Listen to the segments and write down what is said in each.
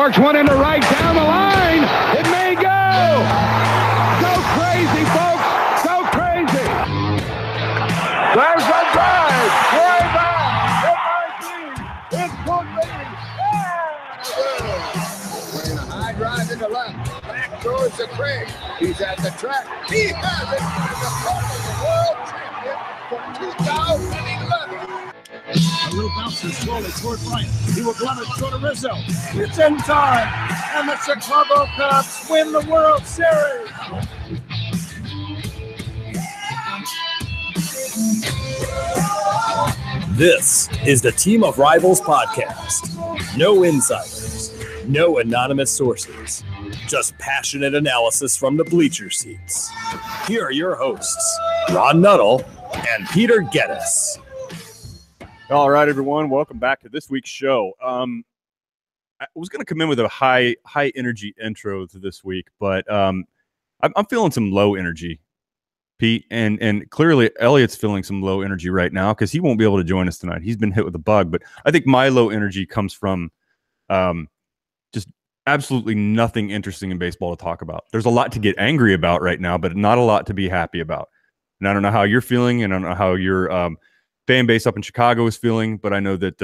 Works one into right down the line. It may go. Go crazy, folks. Go crazy. There's a drive. Way back. It might be. It could be. Playing a high drive into left. Back goes to Craig. He's at the track. He has it. The world champion for 2011. A little bouncer slowly toward right. He will glove it toward Rizzo. It's in time, and the Chicago Cubs win the World Series. This is the Team of Rivals podcast. No insiders, no anonymous sources, just passionate analysis from the bleacher seats. Here are your hosts, Ron Nuttall and Peter Geddes. All right, everyone. Welcome back to this week's show. I was going to come in with a high energy intro to this week, but I'm feeling some low energy, Pete, and clearly Elliot's feeling some low energy right now because he won't be able to join us tonight. He's been hit with a bug, but I think my low energy comes from just absolutely nothing interesting in baseball to talk about. There's a lot to get angry about right now, but not a lot to be happy about. And I don't know how you're feeling, and I don't know how you're fan base up in Chicago is feeling, but I know that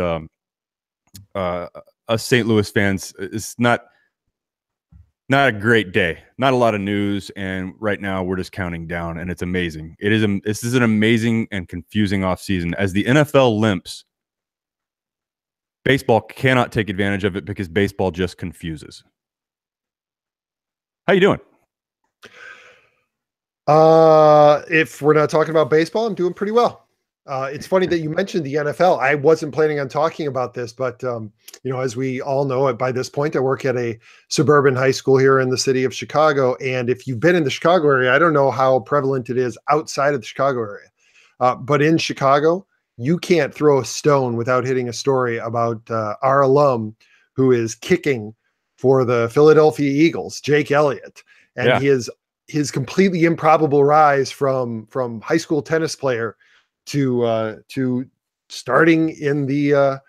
us St. Louis fans, it's not a great day, not a lot of news, and right now we're just counting down, and it's amazing. This is an amazing and confusing offseason. As the NFL limps, baseball cannot take advantage of it because baseball just confuses. How you doing? If we're not talking about baseball, I'm doing pretty well. It's funny that you mentioned the NFL. I wasn't planning on talking about this, but as we all know, by this point, I work at a suburban high school here in the city of Chicago. And if you've been in the Chicago area, I don't know how prevalent it is outside of the Chicago area. But in Chicago, you can't throw a stone without hitting a story about our alum who is kicking for the Philadelphia Eagles, Jake Elliott, and his completely improbable rise from high school tennis player to starting in the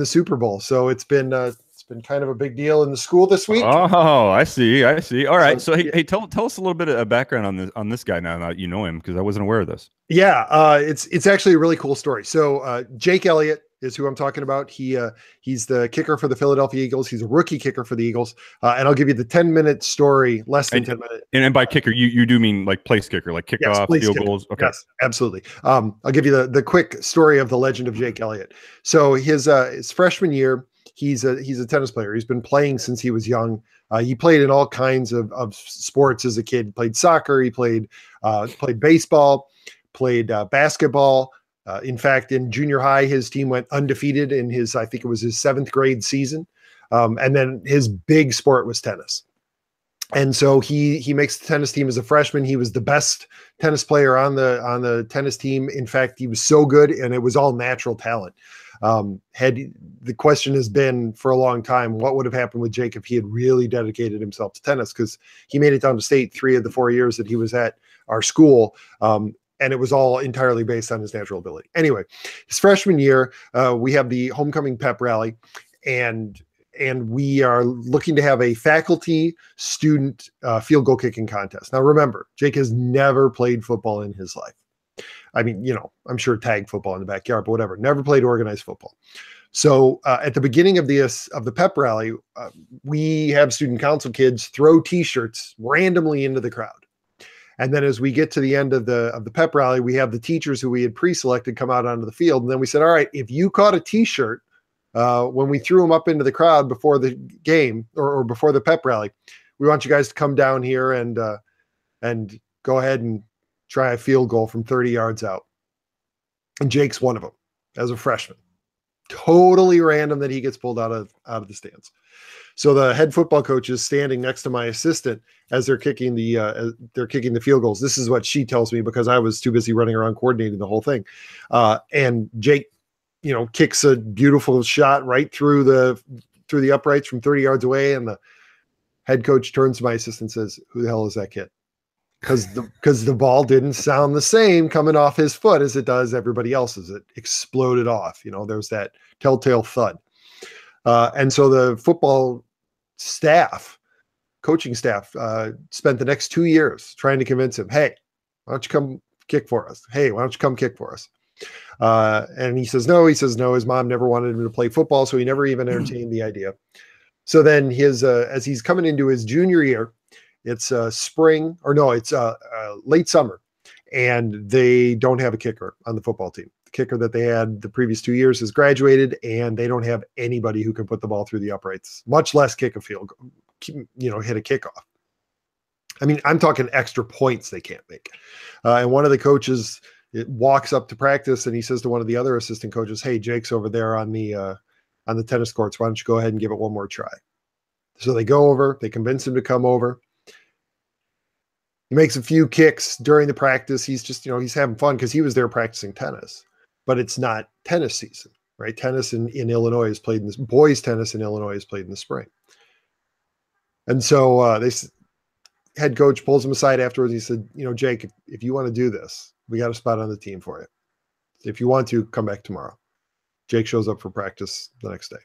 Super Bowl. So it's been kind of a big deal in the school this week. Oh, I see. All right. So hey, tell us a little bit of background on this guy now that you know him, because I wasn't aware of this. Yeah, it's actually a really cool story. So Jake Elliott is who I'm talking about. He's the kicker for the Philadelphia Eagles. He's a rookie kicker for the Eagles. And I'll give you the 10-minute story, less than 10 minutes. And by kicker, you do mean like place kicker, like kickoff, field goals? Okay. Yes, absolutely. I'll give you the quick story of the legend of Jake Elliott. So his freshman year, he's a tennis player. He's been playing since he was young. He played in all kinds of sports as a kid. He played soccer. He played baseball, played basketball. In fact, in junior high, his team went undefeated in I think it was his 7th grade season. And then his big sport was tennis. And so he makes the tennis team as a freshman. He was the best tennis player on the tennis team. In fact, he was so good, and it was all natural talent. The question has been for a long time, what would have happened with Jake if he had really dedicated himself to tennis? Because he made it down to state 3 of the 4 years that he was at our school. And it was all entirely based on his natural ability. Anyway, his freshman year, we have the homecoming pep rally, and we are looking to have a faculty student field goal kicking contest. Now, remember, Jake has never played football in his life. I mean, I'm sure tag football in the backyard, but whatever. Never played organized football. So at the beginning of the pep rally, we have student council kids throw T-shirts randomly into the crowd. And then as we get to the end of the pep rally, we have the teachers who we had pre-selected come out onto the field. And then we said, all right, if you caught a T-shirt when we threw them up into the crowd before the game or before the pep rally, we want you guys to come down here and go ahead and try a field goal from 30 yards out. And Jake's one of them as a freshman. Totally random that he gets pulled out of the stands. So the head football coach is standing next to my assistant as they're kicking the field goals. This is what she tells me because I was too busy running around coordinating the whole thing. And Jake, kicks a beautiful shot right through the uprights from 30 yards away. And the head coach turns to my assistant and says, "Who the hell is that kid?" Because the ball didn't sound the same coming off his foot as it does everybody else's. It exploded off. There's that telltale thud. And so the football coaching staff, spent the next 2 years trying to convince him, hey, why don't you come kick for us? Hey, why don't you come kick for us? And he says no. His mom never wanted him to play football, so he never even entertained the idea. So then as he's coming into his junior year, it's spring, or no, it's late summer, and they don't have a kicker on the football team. The kicker that they had the previous 2 years has graduated, and they don't have anybody who can put the ball through the uprights, much less kick a field goal, hit a kickoff. I mean, I'm talking extra points they can't make. And one of the coaches walks up to practice, and he says to one of the other assistant coaches, hey, Jake's over there on the tennis courts. Why don't you go ahead and give it one more try? So they go over, they convince him to come over. He makes a few kicks during the practice. He's just, he's having fun because he was there practicing tennis, but it's not tennis season, right? Tennis in Illinois is played in this, boys tennis in Illinois is played in the spring. And so this head coach pulls him aside afterwards. He said, Jake, if you want to do this, we got a spot on the team for you. If you want to, come back tomorrow. Jake shows up for practice the next day.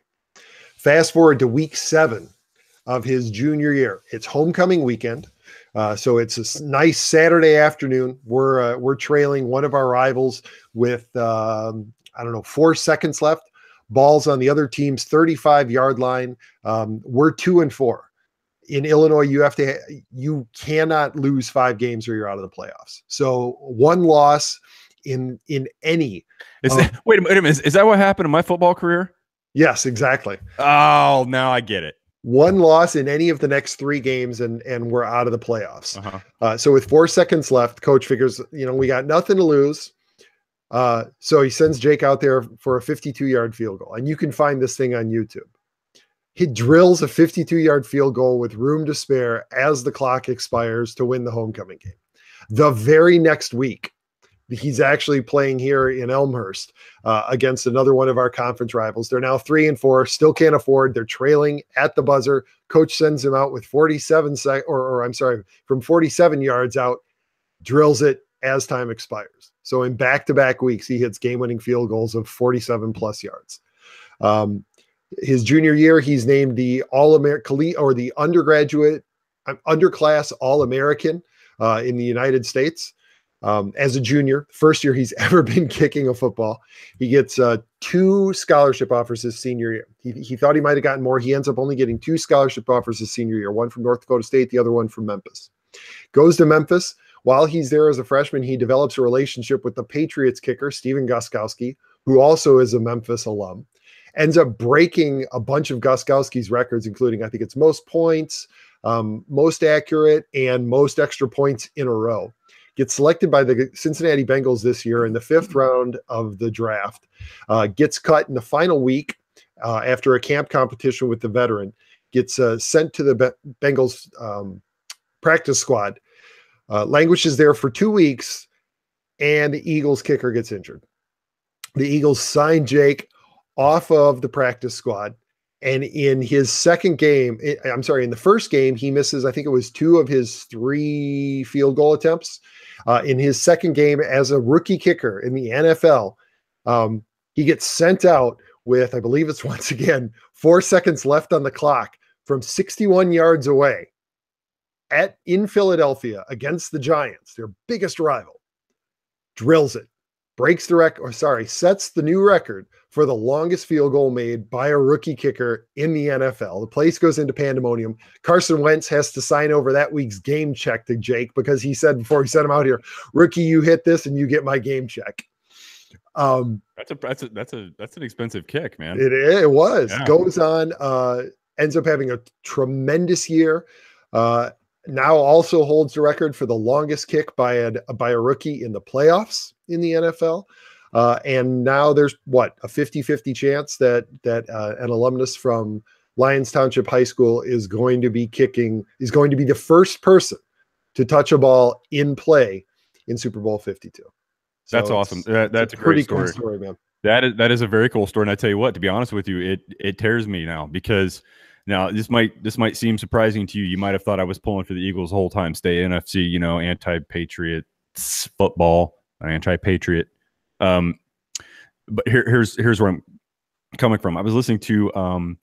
Fast forward to week 7 of his junior year. It's homecoming weekend. So it's a nice Saturday afternoon. We're trailing one of our rivals with 4 seconds left. Ball's on the other team's 35-yard line. We're 2-4. In Illinois, you cannot lose 5 games or you're out of the playoffs. So one loss in any. Wait a minute. Is that what happened in my football career? Yes, exactly. Oh, now I get it. One loss in any of the next 3 games, and we're out of the playoffs. Uh-huh. So with 4 seconds left, coach figures, we got nothing to lose. So he sends Jake out there for a 52-yard field goal. And you can find this thing on YouTube. He drills a 52-yard field goal with room to spare as the clock expires to win the homecoming game. The very next week, he's actually playing here in Elmhurst against another one of our conference rivals. They're now 3-4, still can't afford. They're trailing at the buzzer. Coach sends him out with from 47 yards out, drills it as time expires. So in back-to-back weeks, he hits game-winning field goals of 47+ yards. His junior year, he's named the All-American or the underclass All-American in the United States. As a junior, first year he's ever been kicking a football. He gets 2 scholarship offers his senior year. He thought he might have gotten more. He ends up only getting 2 scholarship offers his senior year, one from North Dakota State, the other one from Memphis. Goes to Memphis. While he's there as a freshman, he develops a relationship with the Patriots kicker, Steven Gostkowski, who also is a Memphis alum. Ends up breaking a bunch of Gostkowski's records, including, I think it's most points, most accurate, and most extra points in a row. Gets selected by the Cincinnati Bengals this year in the 5th round of the draft. Gets cut in the final week after a camp competition with the veteran. Gets sent to the Bengals practice squad. Languishes there for 2 weeks, and the Eagles kicker gets injured. The Eagles sign Jake off of the practice squad. And in his second game, in the first game, he misses, I think it was 2 of his 3 field goal attempts. In his second game as a rookie kicker in the NFL, he gets sent out with, I believe it's once again, 4 seconds left on the clock from 61 yards away in Philadelphia against the Giants, their biggest rival. Drills it, breaks the record, sets the new record for the longest field goal made by a rookie kicker in the NFL. The place goes into pandemonium. Carson Wentz has to sign over that week's game check to Jake because he said before he sent him out here, rookie, you hit this and you get my game check. That's an expensive kick, man. It was. Yeah. Goes on, ends up having a tremendous year. Now also holds the record for the longest kick by a rookie in the playoffs in the NFL. And now there's a 50-50 chance that an alumnus from Lyons Township High School is going to be the first person to touch a ball in play in Super Bowl 52. So that's awesome. That's a great story. Cool story, man. That is a very cool story. And I tell you what, to be honest with you, it tears me now because now this might seem surprising to you. You might have thought I was pulling for the Eagles the whole time. Stay NFC, anti-Patriot football, anti-Patriot. But here's where I'm coming from. I was listening to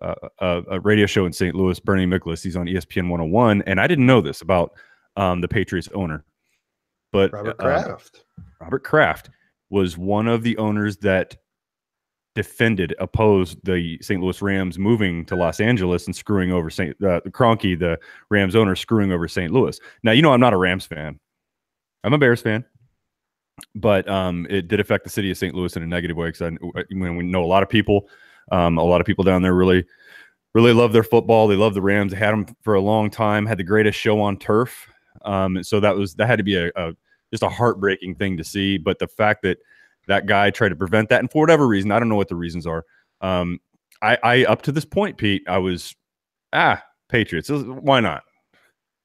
a radio show in St. Louis, Bernie Miklasz. He's on ESPN 101, and I didn't know this about the Patriots owner, but Robert Kraft was one of the owners that opposed the St. Louis Rams moving to Los Angeles and screwing over Kroenke, the Rams owner, screwing over St. Louis. Now, I'm not a Rams fan. I'm a Bears fan. But it did affect the city of St. Louis in a negative way, because when we know a lot of people down there really love their football. They love the Rams. They had them for a long time. Had the greatest show on turf. So that had to be just a heartbreaking thing to see. But the fact that guy tried to prevent that, and for whatever reason, I don't know what the reasons are. I up to this point, Pete, I was Patriots. Why not?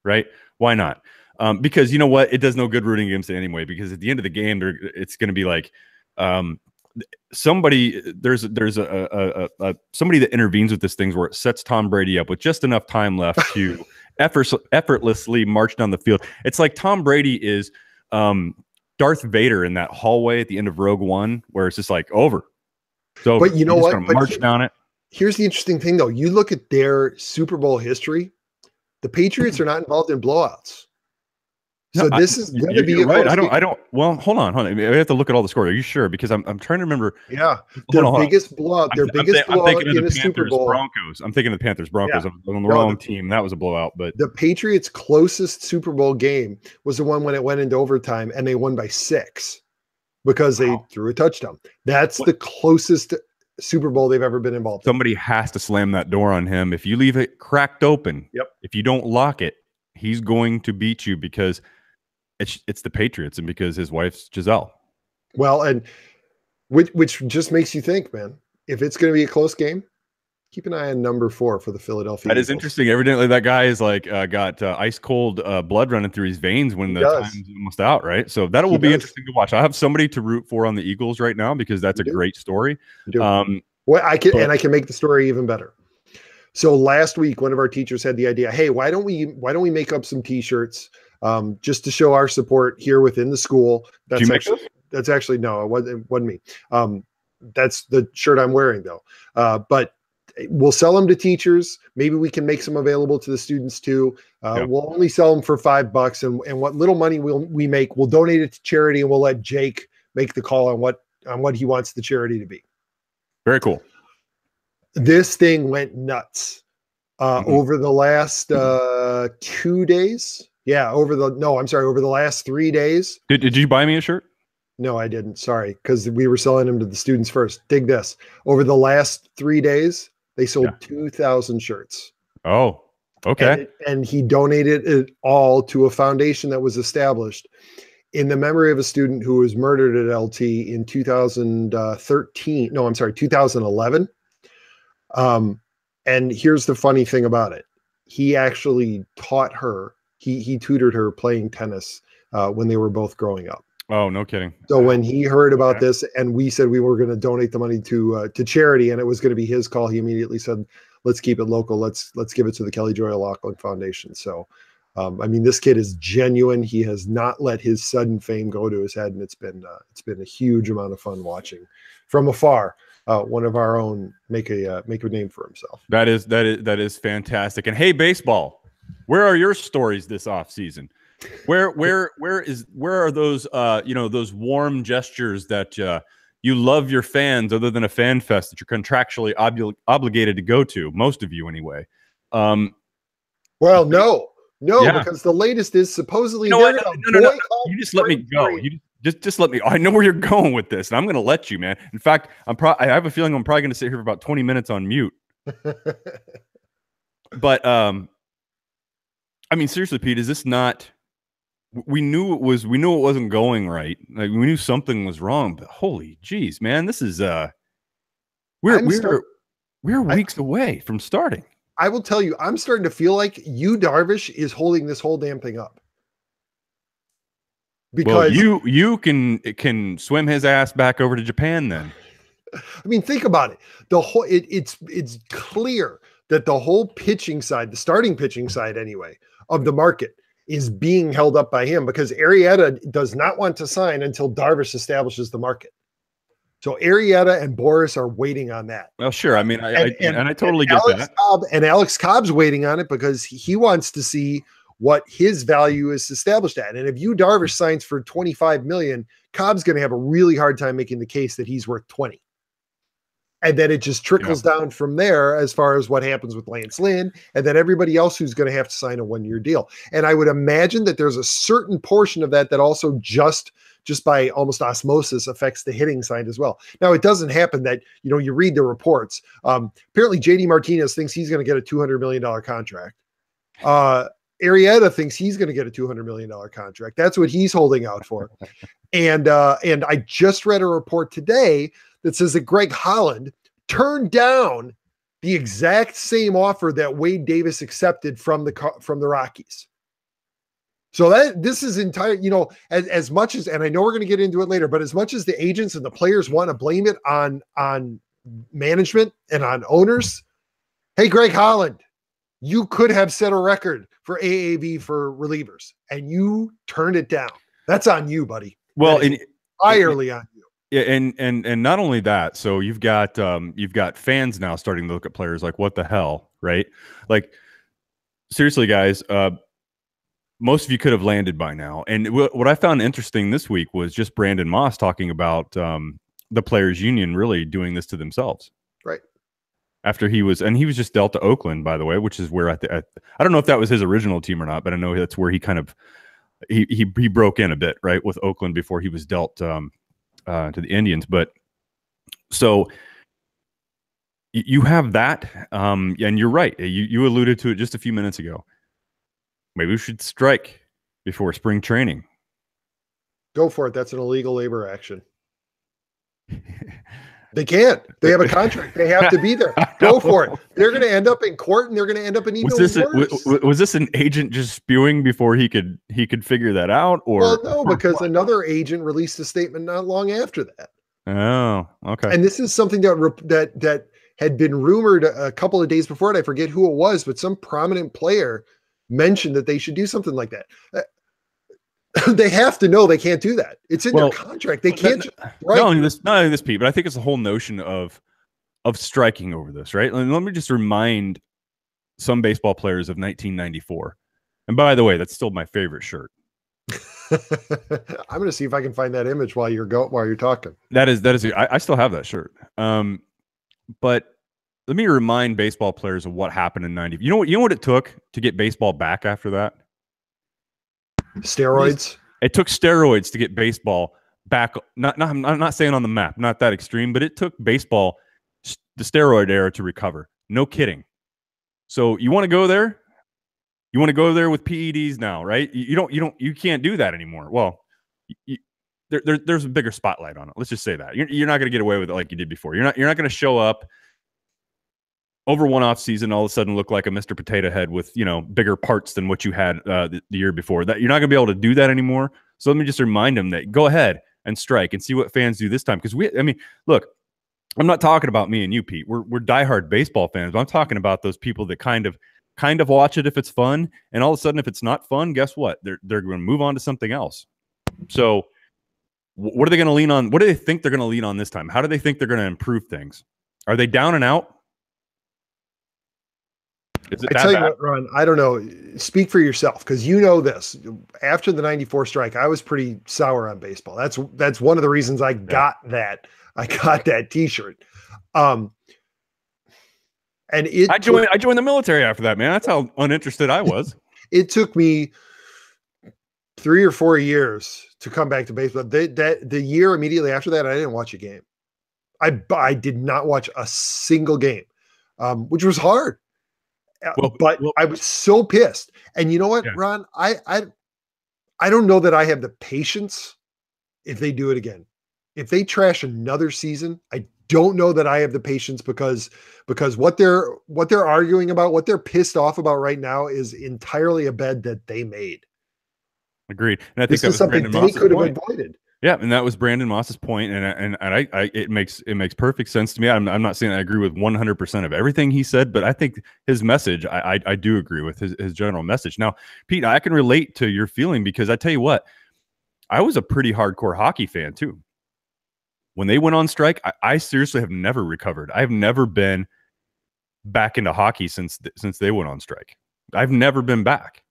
Right? Why not? Because you know what? It does no good rooting against it anyway, because at the end of the game, it's going to be like somebody there's somebody that intervenes with this thing where it sets Tom Brady up with just enough time left to effortlessly march down the field. It's like Tom Brady is Darth Vader in that hallway at the end of Rogue One, where it's just like over. So, but you know what? March down it. Here's the interesting thing, though. You look at their Super Bowl history. The Patriots are not involved in blowouts. So this is going to be right. I don't. Well, hold on. I have to look at all the score. Are you sure? Because I'm trying to remember. Yeah, their biggest blowout. Their biggest blowout in a Super Bowl. Broncos. I'm thinking of the Panthers Broncos. Yeah. I'm on the wrong team. That was a blowout. But the Patriots' closest Super Bowl game was the one when it went into overtime and they won by 6 because they threw a touchdown. That's the closest Super Bowl they've ever been involved in. Somebody has to slam that door on him. If you leave it cracked open, if you don't lock it, he's going to beat you, because it's the Patriots and because his wife's Giselle. Well, and which just makes you think, man, if it's going to be a close game, keep an eye on number 4 for the Philadelphia That Eagles. Is interesting. Evidently, that guy is like got ice cold blood running through his veins when the time's almost out, right? So that will be interesting to watch. I have somebody to root for on the Eagles right now, because that's a great story. Well, I can make the story even better. So last week, one of our teachers had the idea, hey, why don't we make up some T-shirts just to show our support here within the school? That's actually no, it wasn't me. That's the shirt I'm wearing, though. But we'll sell them to teachers. Maybe we can make some available to the students too. We'll only sell them for $5, and what little money we make, we'll donate it to charity, and we'll let Jake make the call on what he wants the charity to be. Very cool. This thing went nuts over the last 2 days. Yeah, over the last 3 days. Did you buy me a shirt? No, I didn't. Sorry, because we were selling them to the students first. Dig this. Over the last 3 days, they sold 2,000 shirts. Oh, okay. And he donated it all to a foundation that was established in the memory of a student who was murdered at LT in 2013. No, I'm sorry, 2011. And here's the funny thing about it. He actually taught her, he tutored her playing tennis when they were both growing up. Oh, no kidding. So when he heard about this and we said we were going to donate the money to charity and it was going to be his call, he immediately said, let's keep it local. Let's give it to the Kelly Joy O'Loughlin Foundation. So, I mean, this kid is genuine. He has not let his sudden fame go to his head. And it's been a huge amount of fun watching from afar. One of our own make a name for himself. That is fantastic. And hey, baseball, where are your stories this off season? Where are those those warm gestures that you love your fans, other than a fan fest that you're contractually obligated to go to? Most of you, anyway. Well, no, because the latest is supposedly no. You just let me go. You just let me. I know where you're going with this, and I'm going to let you, man. In fact, I have a feeling I'm probably going to sit here for about 20 minutes on mute. But I mean, seriously, Pete, is this not? We knew it wasn't going right. Like, we knew something was wrong, but holy jeez, man, this is we're weeks away from starting. I will tell you, I'm starting to feel like Darvish is holding this whole damn thing up. Because you can swim his ass back over to Japan then. I mean, think about it. It's clear that the whole pitching side, the starting pitching side anyway, of the market is being held up by him, because Arrieta does not want to sign until Darvish establishes the market. So Arrieta and Boris are waiting on that. Well, sure. I mean, I totally get that. Alex Cobb's waiting on it because he wants to see what his value is established at. And if Yu Darvish signs for $25 million, Cobb's going to have a really hard time making the case that he's worth 20. And then it just trickles down from there as far as what happens with Lance Lynn and then everybody else who's going to have to sign a 1-year deal. And I would imagine that there's a certain portion of that also just by almost osmosis affects the hitting side as well. Now, it doesn't happen that, you read the reports. Apparently JD Martinez thinks he's going to get a $200 million contract. Arrieta thinks he's going to get a $200 million contract. That's what he's holding out for. And I just read a report today that says that Greg Holland turned down the exact same offer that Wade Davis accepted from the Rockies. So this is entire, as much as, and I know we're going to get into it later, but as much as the agents and the players want to blame it on management and on owners, hey, Greg Holland, you could have set a record for AAV for relievers and you turned it down. That's on you, buddy. Well, entirely on you. Yeah, and not only that, so you've got fans now starting to look at players like, what the hell, right? Like, seriously, guys, most of you could have landed by now. And what I found interesting this week was just Brandon Moss talking about the players' union really doing this to themselves. Right. After he was just dealt to Oakland, by the way, which is where I don't know if that was his original team or not, but I know that's where he kind of he broke in a bit, right, with Oakland before he was dealt to the Indians. But so you have that, and you're right. You alluded to it just a few minutes ago. Maybe we should strike before spring training. Go for it. That's an illegal labor action. They can't. They have a contract. They have to be there. Go for it. They're going to end up in court, and they're going to end up in even worse. Was this an agent just spewing before he could figure that out? Or well, no, because another agent released a statement not long after that. Oh, okay. And this is something that had been rumored a couple of days before it. I forget who it was, but some prominent player mentioned that they should do something like that. They have to know they can't do that. It's in their contract. They can't. Right? Not only this, Pete, but I think it's the whole notion of striking over this, right? And let me just remind some baseball players of 1994. And by the way, that's still my favorite shirt. I'm going to see if I can find that image while you're talking. That is. I still have that shirt. But let me remind baseball players of what happened in 90. You know what it took to get baseball back after that? Steroids. It took steroids to get baseball back. I'm not saying on the map, not that extreme, but it took baseball, the steroid era, to recover. No kidding. So you want to go there? You want to go there with PEDs now, right? You can't do that anymore. Well, there's a bigger spotlight on it. Let's just say that you're not going to get away with it like you did before. You're not going to show up over one off season, all of a sudden look like a Mr. Potato Head with, bigger parts than what you had the year before. That you're not going to be able to do that anymore. So let me just remind them that go ahead and strike and see what fans do this time. Because look, I'm not talking about me and you, Pete. We're diehard baseball fans. But I'm talking about those people that kind of watch it if it's fun, and all of a sudden if it's not fun, guess what? They're going to move on to something else. So what are they going to lean on? What do they think they're going to lean on this time? How do they think they're going to improve things? Are they down and out? I tell you what, Ron, I don't know. Speak for yourself, because you know this. After the 94 strike, I was pretty sour on baseball. That's one of the reasons I got that. I got that T-shirt. And I joined the military after that, man. That's how uninterested I was. It took me 3 or 4 years to come back to baseball. The year immediately after that, I didn't watch a game. I did not watch a single game, which was hard. But I was so pissed. And you know what, Ron? I don't know that I have the patience if they do it again. If they trash another season, I don't know that I have the patience because what they're arguing about, what they're pissed off about right now is entirely a bed that they made. Agreed. And I think this is something they could have avoided. Yeah, and that was Brandon Moss's point, and it makes perfect sense to me. I'm not saying I agree with 100% of everything he said, but I think his message, I do agree with his general message. Now, Pete, I can relate to your feeling, because I tell you what, I was a pretty hardcore hockey fan too. When they went on strike, I seriously have never recovered. I've never been back into hockey since they went on strike. I've never been back.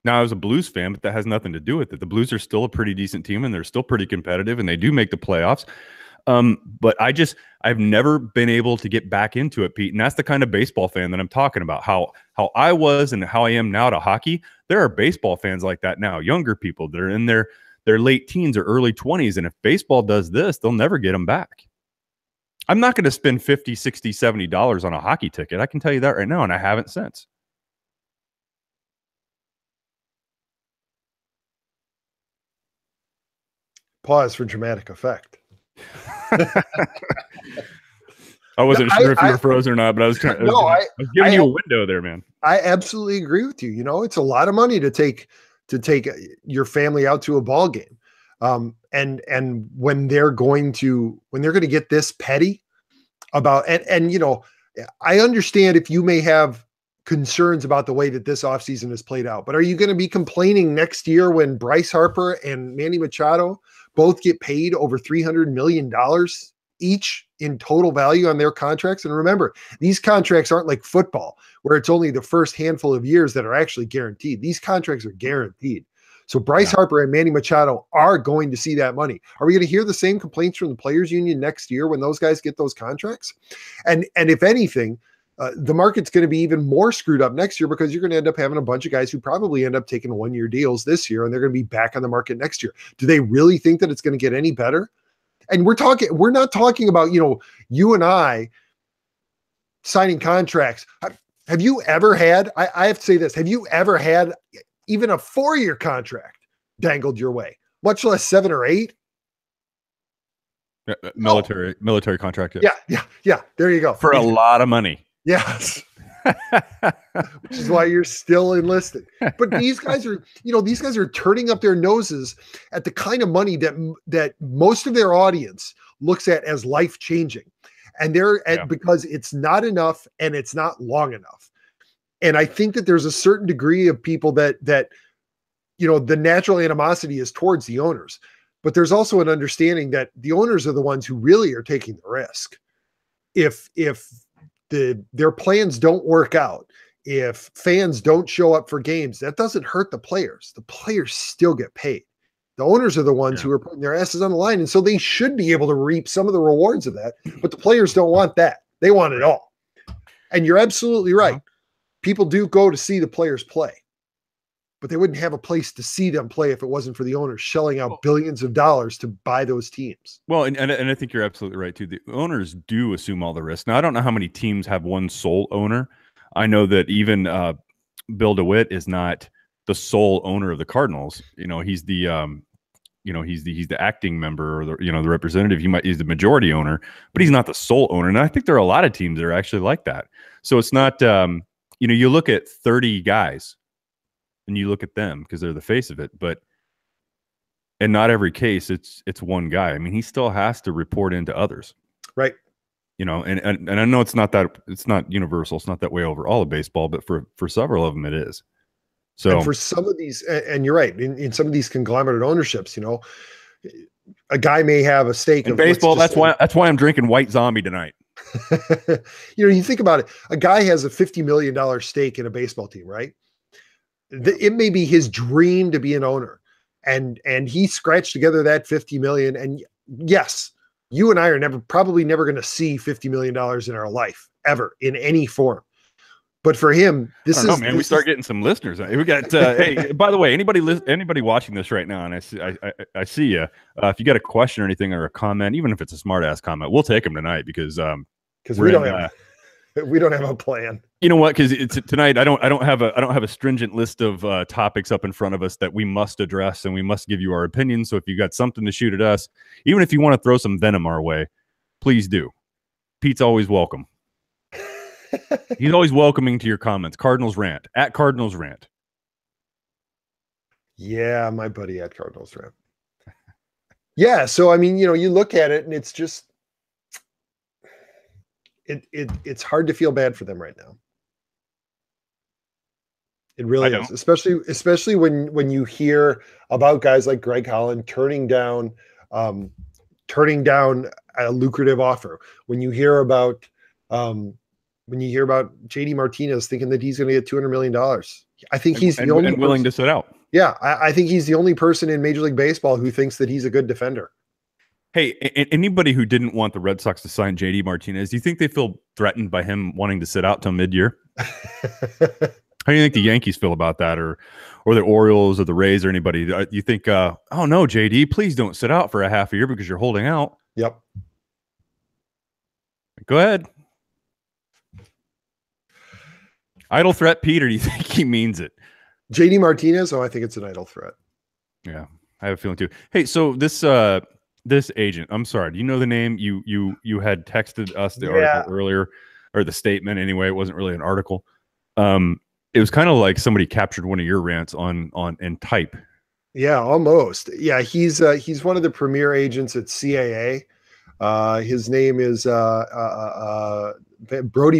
Now, I was a Blues fan, but that has nothing to do with it. The Blues are still a pretty decent team, and they're still pretty competitive, and they do make the playoffs. But I've never been able to get back into it, Pete. And that's the kind of baseball fan that I'm talking about. How I was and how I am now to hockey. There are baseball fans like that now, younger people that are in their late teens or early 20s. And if baseball does this, they'll never get them back. I'm not going to spend $50, $60, $70 on a hockey ticket. I can tell you that right now, and I haven't since. Pause for dramatic effect. I wasn't sure if you were frozen or not, but I was giving you a window there, man. I absolutely agree with you. You know, it's a lot of money to take your family out to a ball game. And when they're going to get this petty about, and you know, I understand if you may have concerns about the way that this offseason has played out, but are you going to be complaining next year when Bryce Harper and Manny Machado both get paid over $300 million each in total value on their contracts? And remember, these contracts aren't like football where it's only the first handful of years that are actually guaranteed. These contracts are guaranteed. So Bryce Harper and Manny Machado are going to see that money. Are we going to hear the same complaints from the players union next year when those guys get those contracts? And if anything, the market's going to be even more screwed up next year because you're going to end up having a bunch of guys who probably end up taking 1-year deals this year, and they're going to be back on the market next year. Do they really think that it's going to get any better? And we're not talking about, you know, you and I signing contracts. Have you ever had, I have to say this, have you ever had even a 4-year contract dangled your way, much less 7 or 8? Military contract. Yeah. There you go. For a lot of money. Yes. Which is why you're still enlisted. But these guys are turning up their noses at the kind of money that most of their audience looks at as life-changing. And because it's not enough and it's not long enough. And I think that there's a certain degree of people that you know, the natural animosity is towards the owners. But there's also an understanding that the owners are the ones who really are taking the risk. If their plans don't work out, if fans don't show up for games, that doesn't hurt the players. The players still get paid. The owners are the ones who are putting their asses on the line. And so they should be able to reap some of the rewards of that. But the players don't want that. They want it all. And you're absolutely right. People do go to see the players play, but they wouldn't have a place to see them play if it wasn't for the owners shelling out billions of dollars to buy those teams. Well, and I think you're absolutely right too. The owners do assume all the risk. Now, I don't know how many teams have one sole owner. I know that even Bill DeWitt is not the sole owner of the Cardinals. You know, he's the he's the acting member, or the representative. He's the majority owner, but he's not the sole owner. And I think there are a lot of teams that are actually like that. So it's not you look at 30 guys and you look at them because they're the face of it, but in not every case it's one guy. I mean, he still has to report into others, right? You know, and I know it's not universal, it's not that way over all of baseball, but for several of them it is. So and for some of these, and you're right, in some of these conglomerate ownerships, you know, a guy may have a stake in baseball. That's why I'm drinking White Zombie tonight. You know, you think about it, a guy has a $50 million stake in a baseball team, right? It may be his dream to be an owner, and he scratched together that 50 million. And yes, you and I are probably never going to see $50 million in our life ever in any form. But for him, we start getting some listeners. We got, hey, by the way, anybody watching this right now, and I see you. If you got a question or anything or a comment, even if it's a smart ass comment, we'll take them tonight because we don't have a plan. You know what? Because it's tonight. I don't have a stringent list of topics up in front of us that we must address and we must give you our opinion. So if you got something to shoot at us, even if you want to throw some venom our way, please do. Pete's always welcome. He's always welcoming to your comments. Cardinals Rant at Cardinals Rant. Yeah, my buddy at Cardinals Rant. Yeah, so I mean, you know, you look at it and it's just it's hard to feel bad for them right now. It really is, especially when you hear about guys like Greg Holland turning down turning down a lucrative offer. When you hear about JD Martinez thinking that he's going to get $200 million, I think he's the only willing to sit out. Yeah, I think he's the only person in Major League Baseball who thinks that he's a good defender. Hey, anybody who didn't want the Red Sox to sign JD Martinez, do you think they feel threatened by him wanting to sit out till mid-year? How do you think the Yankees feel about that, or the Orioles or the Rays or anybody? You think, oh no, JD, please don't sit out for a half a year because you're holding out. Yep. Go ahead. Idle threat, Pete, or do you think he means it? JD Martinez? Oh, I think it's an idle threat. Yeah, I have a feeling too. Hey, so this agent, I'm sorry, do you know the name? You had texted us the article earlier, or the statement anyway. It wasn't really an article. It was kind of like somebody captured one of your rants on in type. Yeah, almost. Yeah, he's one of the premier agents at CAA. His name is Brody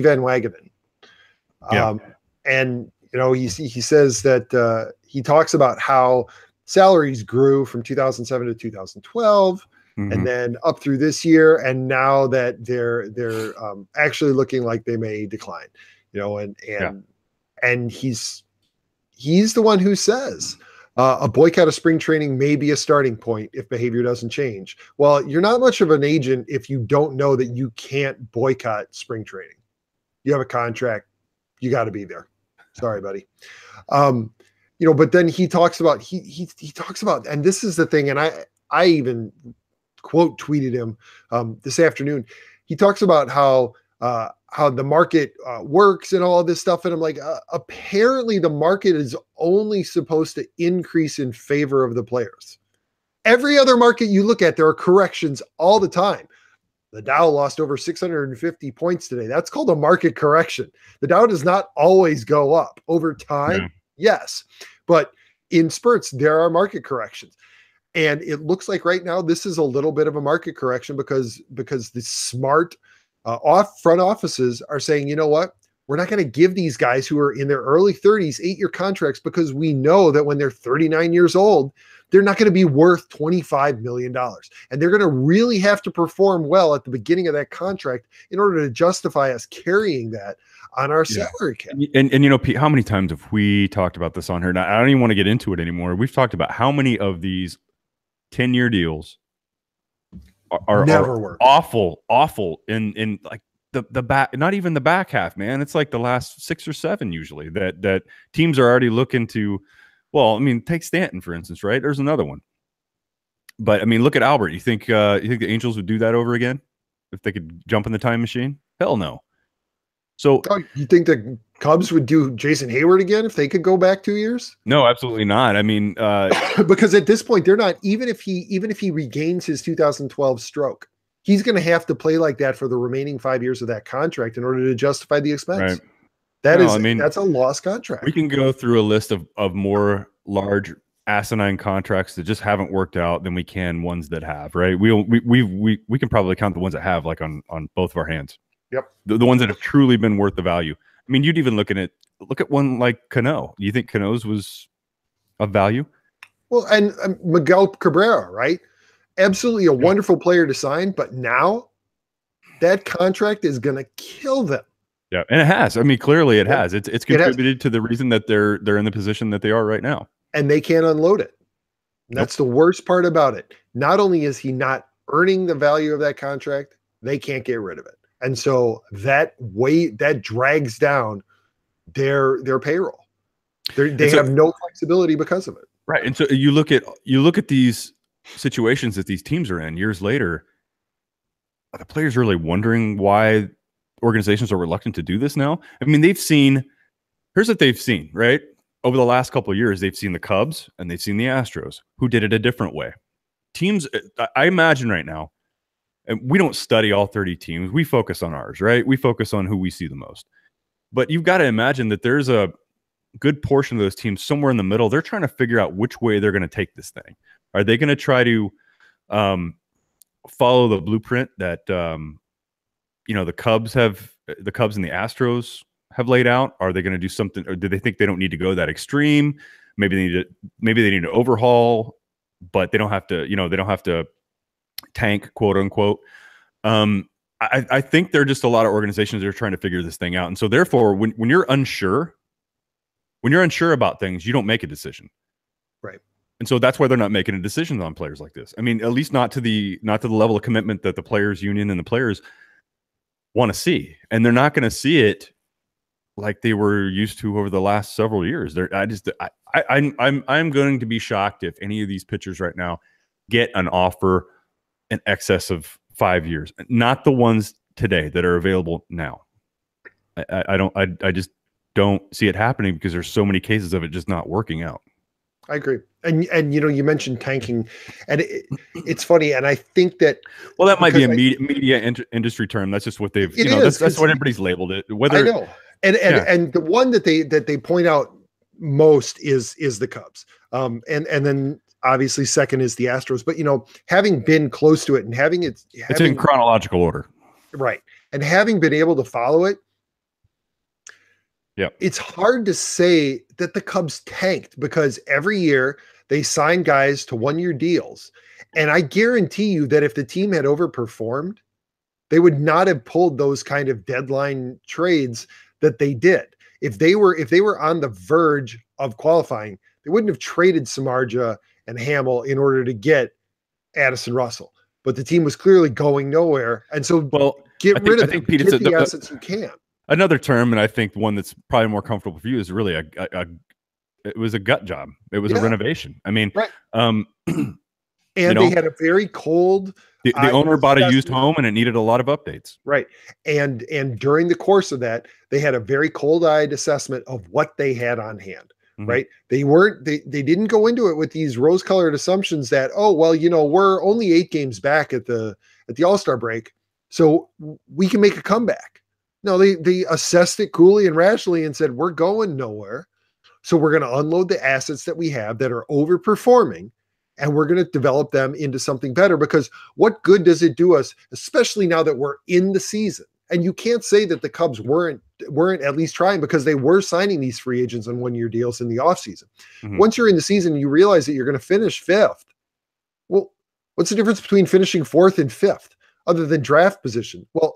Van Wagenen. And he says that he talks about how salaries grew from 2007 to 2012, and then up through this year, and now that they're actually looking like they may decline. And he's the one who says a boycott of spring training may be a starting point if behavior doesn't change. Well, you're not much of an agent if you don't know that you can't boycott spring training. You have a contract. You got to be there. Sorry, buddy. But then he talks about, he talks about, and this is the thing. And I even quote tweeted him this afternoon. He talks about how the market works and all of this stuff. And I'm like, apparently the market is only supposed to increase in favor of the players. Every other market you look at, there are corrections all the time. The Dow lost over 650 points today. That's called a market correction. The Dow does not always go up over time. Yes. But in spurts, there are market corrections. And it looks like right now, this is a little bit of a market correction because the smart front offices are saying, you know what? We're not going to give these guys who are in their early 30s 8-year contracts because we know that when they're 39 years old, they're not going to be worth $25 million. And they're going to really have to perform well at the beginning of that contract in order to justify us carrying that on our salary cap. And Pete, how many times have we talked about this on here? Now, I don't even want to get into it anymore. We've talked about how many of these 10-year deals are awful in like the back, not even the back half, man. It's like the last 6 or 7 usually that teams are already looking to. Well, I mean, take Stanton for instance, right? There's another one. But I mean, look at Albert. You think the Angels would do that over again if they could jump in the time machine? Hell no. So you think the Cubs would do Jason Hayward again if they could go back 2 years? No, absolutely not. I mean, because at this point, they're not. Even if he regains his 2012 stroke, he's going to have to play like that for the remaining 5 years of that contract in order to justify the expense. Right. That's a lost contract. We can go through a list of more large asinine contracts that just haven't worked out than we can ones that have, right? We can probably count the ones that have, like on both of our hands. Yep. The ones that have truly been worth the value. I mean, you'd even look at one like Cano. Do you think Cano's was of value? Well, and Miguel Cabrera, right? Absolutely a wonderful player to sign, but now that contract is going to kill them. Yeah, and it has. I mean, clearly it has. It's contributed to the reason that they're in the position that they are right now. And they can't unload it. And that's the worst part about it. Not only is he not earning the value of that contract, they can't get rid of it. And so that drags down their payroll. They have no flexibility because of it. Right. And so you look at these situations that these teams are in years later. Are the players really wondering why organizations are reluctant to do this now? I mean, here's what they've seen, right? Over the last couple of years, they've seen the Cubs and they've seen the Astros, who did it a different way. Teams, I imagine right now, and we don't study all 30 teams. We focus on ours, right? We focus on who we see the most. But you've got to imagine that there's a good portion of those teams somewhere in the middle. They're trying to figure out which way they're going to take this thing. Are they going to try to follow the blueprint that the Cubs and the Astros have laid out? Are they going to do something, or do they think they don't need to go that extreme? Maybe they need to overhaul, but they don't have to tank, quote unquote. I think there are just a lot of organizations that are trying to figure this thing out. And so therefore, when you're unsure about things, you don't make a decision. Right. And so that's why they're not making a decision on players like this. I mean, at least not to the level of commitment that the players union and the players want to see. And they're not going to see it like they were used to over the last several years. I'm going to be shocked if any of these pitchers right now get an offer in excess of 5 years. Not the ones today that are available now. I just don't see it happening because there's so many cases of it just not working out. I agree. And you mentioned tanking, and it's funny. And I think that, well, that might be a media industry term. That's just what they've, that's what everybody's labeled it. Whether I know. And the one that they point out most is the Cubs. And then obviously second is the Astros. But having been close to it and it's in chronological order. Right. And having been able to follow it, yeah, it's hard to say that the Cubs tanked because every year they sign guys to 1-year deals. And I guarantee you that if the team had overperformed, they would not have pulled those kind of deadline trades that they did. If they were on the verge of qualifying, they wouldn't have traded Samardzija and Hamill in order to get Addison Russell. But the team was clearly going nowhere. And so get rid of them. Get the assets you can. Another term, and I think one that's probably more comfortable for you, is really it was a gut job. It was a renovation. I mean, right. And they had a very cold. The owner bought a used home, and it needed a lot of updates. Right, and during the course of that, they had a very cold-eyed assessment of what they had on hand. Mm-hmm. Right, they didn't go into it with these rose-colored assumptions that we're only 8 games back at the All-Star break, so we can make a comeback. No, they assessed it coolly and rationally and said, we're going nowhere. So we're going to unload the assets that we have that are overperforming, and we're going to develop them into something better, because what good does it do us, especially now that we're in the season? And you can't say that the Cubs weren't at least trying, because they were signing these free agents on 1-year deals in the offseason. Mm-hmm. Once you're in the season, you realize that you're going to finish 5th. Well, what's the difference between finishing 4th and 5th other than draft position? Well,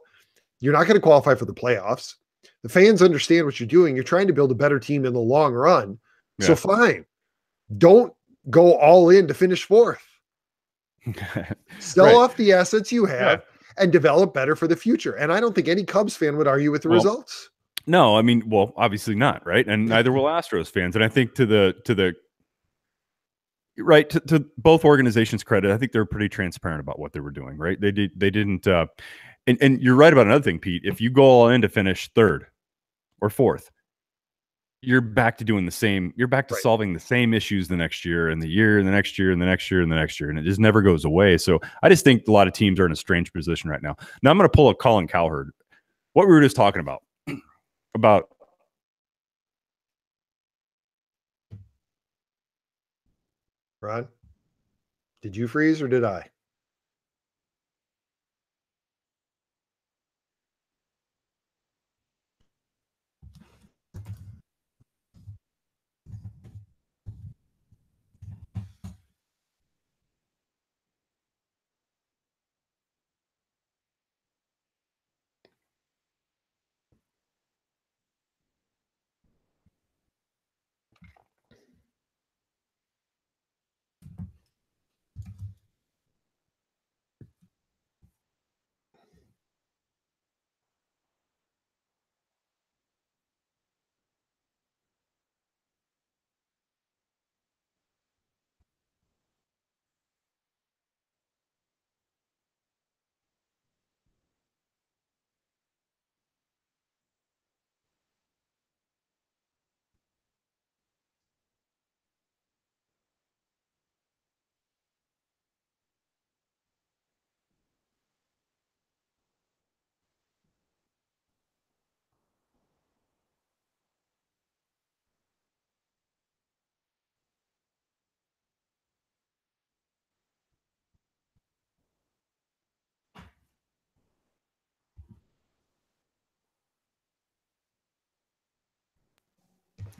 you're not going to qualify for the playoffs. The fans understand what you're doing. You're trying to build a better team in the long run. Yeah. So fine. Don't go all in to finish 4th. Sell off the assets you have and develop better for the future. And I don't think any Cubs fan would argue with the results. No, I mean, well, obviously not, right? And neither will Astros fans. And I think to both organizations' credit, I think they're pretty transparent about what they were doing, right? They didn't and you're right about another thing, Pete. If you go all in to finish 3rd or 4th, you're back to doing the same. You're back to solving the same issues the next year and the year and the next year and the next year and the next year. And it just never goes away. So I just think a lot of teams are in a strange position right now. Now I'm going to pull a Colin Cowherd. What we were just talking about Ron, did you freeze or did I?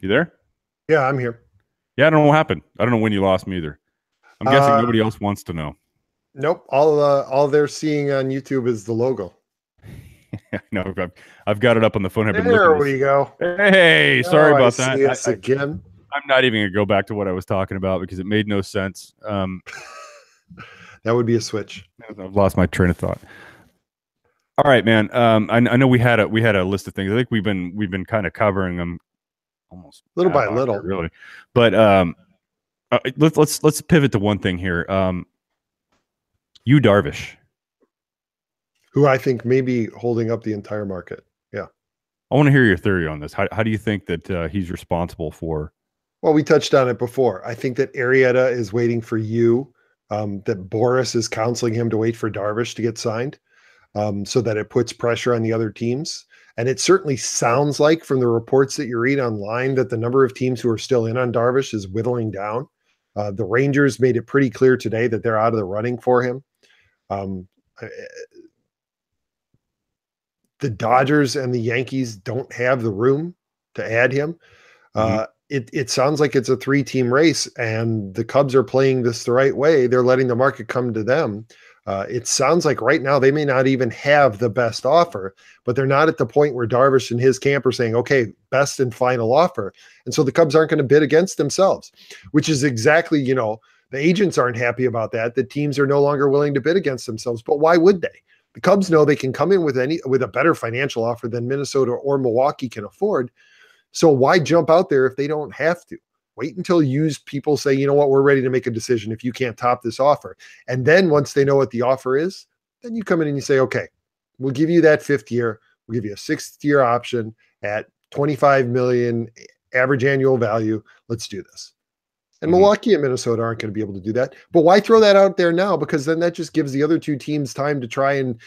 You there? Yeah, I'm here. Yeah, I don't know what happened. I don't know when you lost me either. I'm guessing nobody else wants to know. Nope. All they're seeing on YouTube is the logo. No, I've got it up on the phone. I've been There looking. we go. Hey, sorry I about see that. us again. I'm not even gonna go back to what I was talking about because it made no sense. That would be a switch. I've lost my train of thought. All right, man. I know we had a list of things. I think we've been kind of covering them almost Little by ad hoc little. here, really. But let's pivot to one thing here. Yu Darvish, Who I think may be holding up the entire market. Yeah. I want to hear your theory on this. How do you think that he's responsible for? Well, we touched on it before. I think that Arrieta is waiting for you, that Boris is counseling him to wait for Darvish to get signed, so that it puts pressure on the other teams. And it certainly sounds like from the reports that you read online that the number of teams who are still in on Darvish is whittling down. The Rangers made it pretty clear today that they're out of the running for him. The Dodgers and the Yankees don't have the room to add him. It sounds like it's a 3-team race, and the Cubs are playing this the right way. They're letting the market come to them. It sounds like right now they may not even have the best offer, but they're not at the point where Darvish and his camp are saying, okay, best and final offer. And so the Cubs aren't going to bid against themselves, which is exactly, the agents aren't happy about that. The teams are no longer willing to bid against themselves, but why would they? The Cubs know they can come in with a better financial offer than Minnesota or Milwaukee can afford. So why jump out there if they don't have to? Wait until used people say, you know what, we're ready to make a decision if you can't top this offer. And then once they know what the offer is, then you come in and you say, okay, we'll give you that 5th year. We'll give you a 6th year option at $25 million average annual value. Let's do this. And Milwaukee and Minnesota aren't going to be able to do that. But why throw that out there now? Because then that just gives the other 2 teams time to try and,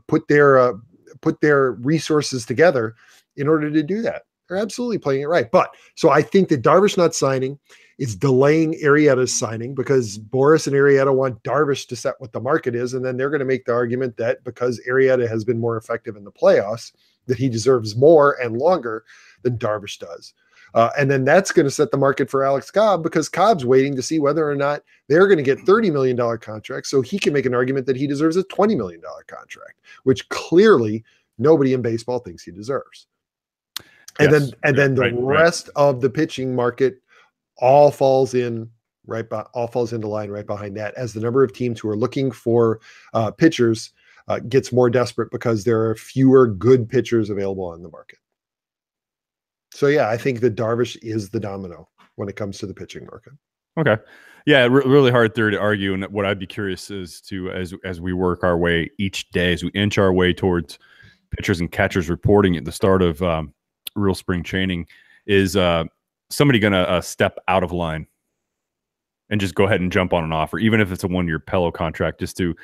put their resources together in order to do that. They're absolutely playing it right. But so I think that Darvish not signing is delaying Arrieta's signing because Boris and Arrieta want Darvish to set what the market is. And then they're going to make the argument that because Arrieta has been more effective in the playoffs, that he deserves more and longer than Darvish does. And then that's going to set the market for Alex Cobb because Cobb's waiting to see whether or not they're going to get $30 million contracts so he can make an argument that he deserves a $20 million contract, which clearly nobody in baseball thinks he deserves. And then the rest of the pitching market all falls into line right behind that as the number of teams who are looking for pitchers gets more desperate because there are fewer good pitchers available on the market. So yeah, I think that Darvish is the domino when it comes to the pitching market. Okay. Yeah, really hard theory to argue. And what I'd be curious is to, as we work our way each day, as we inch our way towards pitchers and catchers reporting at the start of real spring training, is somebody going to step out of line and just go ahead and jump on an offer, even if it's a 1-year Pello contract, just to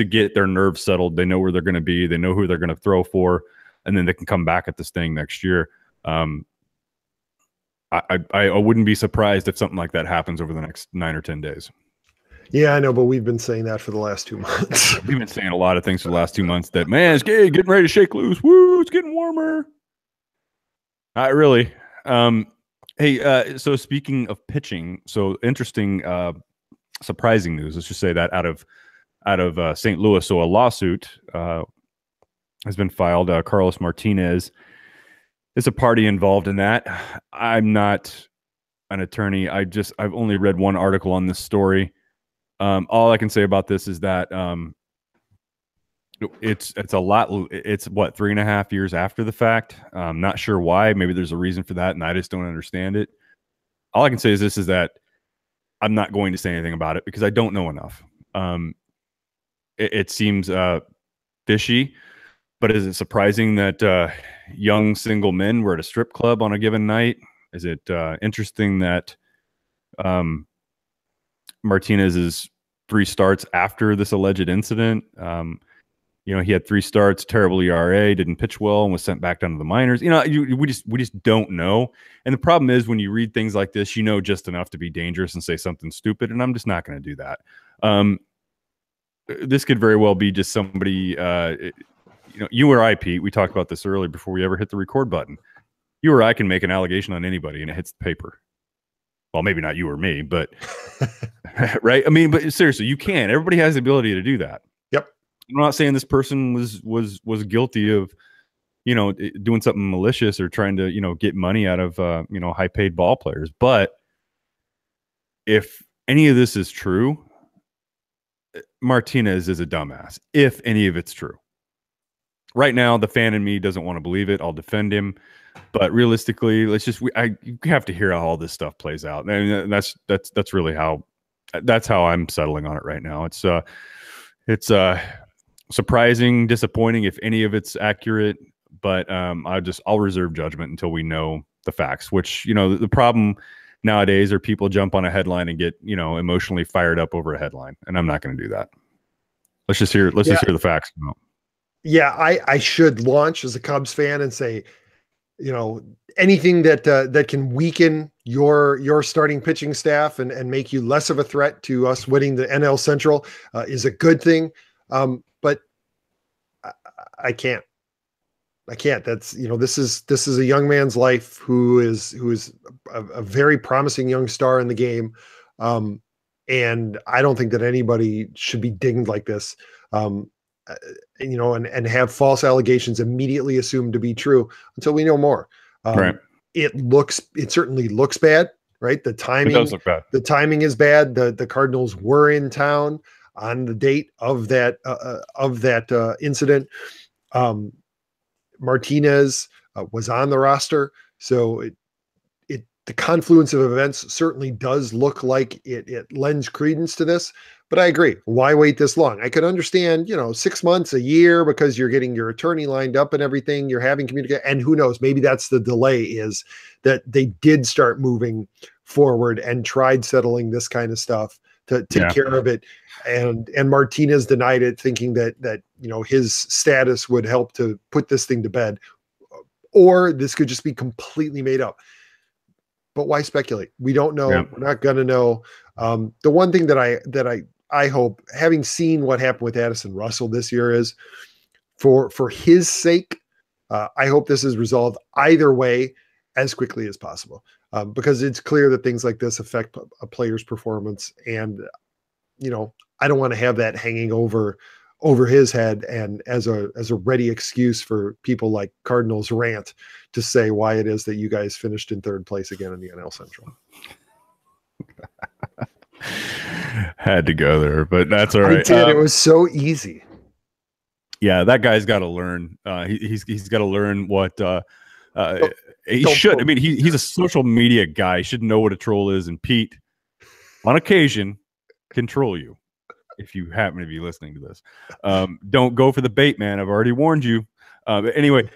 get their nerves settled. They know where they're going to be. They know who they're going to throw for, and then they can come back at this thing next year. I wouldn't be surprised if something like that happens over the next 9 or 10 days. Yeah, I know, but we've been saying that for the last 2 months. We've been saying a lot of things for the last 2 months that, man, it's getting ready to shake loose. Woo, it's getting warmer. Not really. Hey, so speaking of pitching, so interesting, surprising news. Let's just say that out of St. Louis. So a lawsuit has been filed. Carlos Martinez is a party involved in that. I'm not an attorney. I've only read one article on this story. All I can say about this is that it's a lot. It's what, 3.5 years after the fact. I'm not sure why. Maybe there's a reason for that, and I just don't understand it. All I can say is this: is that I'm not going to say anything about it because I don't know enough. It seems fishy, but is it surprising that young single men were at a strip club on a given night? Is it interesting that Martinez's 3 starts after this alleged incident? He had 3 starts, terrible ERA, didn't pitch well, and was sent back down to the minors. We just don't know. And the problem is when you read things like this, you know just enough to be dangerous and say something stupid, and I'm just not going to do that. This could very well be just somebody, you or I, Pete, we talked about this earlier before we ever hit the record button. You or I can make an allegation on anybody, and it hits the paper. well, maybe not you or me, but right. I mean, but seriously, you can. Everybody has the ability to do that. Yep. I'm not saying this person was guilty of, doing something malicious or trying to, get money out of, high paid ball players. But if any of this is true, Martinez is a dumbass. If any of it's true. Right now, the fan in me doesn't want to believe it. I'll defend him. But realistically, you have to hear how all this stuff plays out. I mean, that's really how I'm settling on it right now. It's surprising, disappointing if any of it's accurate, but I'll reserve judgment until we know the facts. Which the problem nowadays are people jump on a headline and get emotionally fired up over a headline, and I'm not going to do that. Let's just hear the facts. Yeah, I should launch as a Cubs fan and say, anything that can weaken your starting pitching staff and make you less of a threat to us winning the NL Central is a good thing. But I can't. That's, this is a young man's life who is a very promising young star in the game. And I don't think that anybody should be dinged like this. And have false allegations immediately assumed to be true until we know more. Right. It certainly looks bad, right? The timing, it does look bad. The timing is bad. The Cardinals were in town on the date of that incident. Martinez was on the roster. So the confluence of events certainly does look like it lends credence to this. But I agree. Why wait this long? I could understand, 6 months, a year, because you're getting your attorney lined up and everything. You're having communication, and who knows? Maybe that's the delay, is that they did start moving forward and tried settling this kind of stuff to take care of it. And Martinez denied it, thinking that his status would help to put this thing to bed, or this could just be completely made up. But why speculate? We don't know. Yeah. We're not going to know. The one thing that I hope, having seen what happened with Addison Russell this year, is for his sake, I hope this is resolved either way as quickly as possible, because it's clear that things like this affect a player's performance. And, I don't want to have that hanging over his head and as a ready excuse for people like Cardinals rant to say why it is that you guys finished in third place again in the NL Central. Had to go there, but that's all right. I did. It was so easy. Yeah, that guy's got to learn. He's got to learn what he should. I mean, he's a social media guy. He should know what a troll is. And Pete, on occasion, can troll you. If you happen to be listening to this, don't go for the bait, man. I've already warned you. But anyway,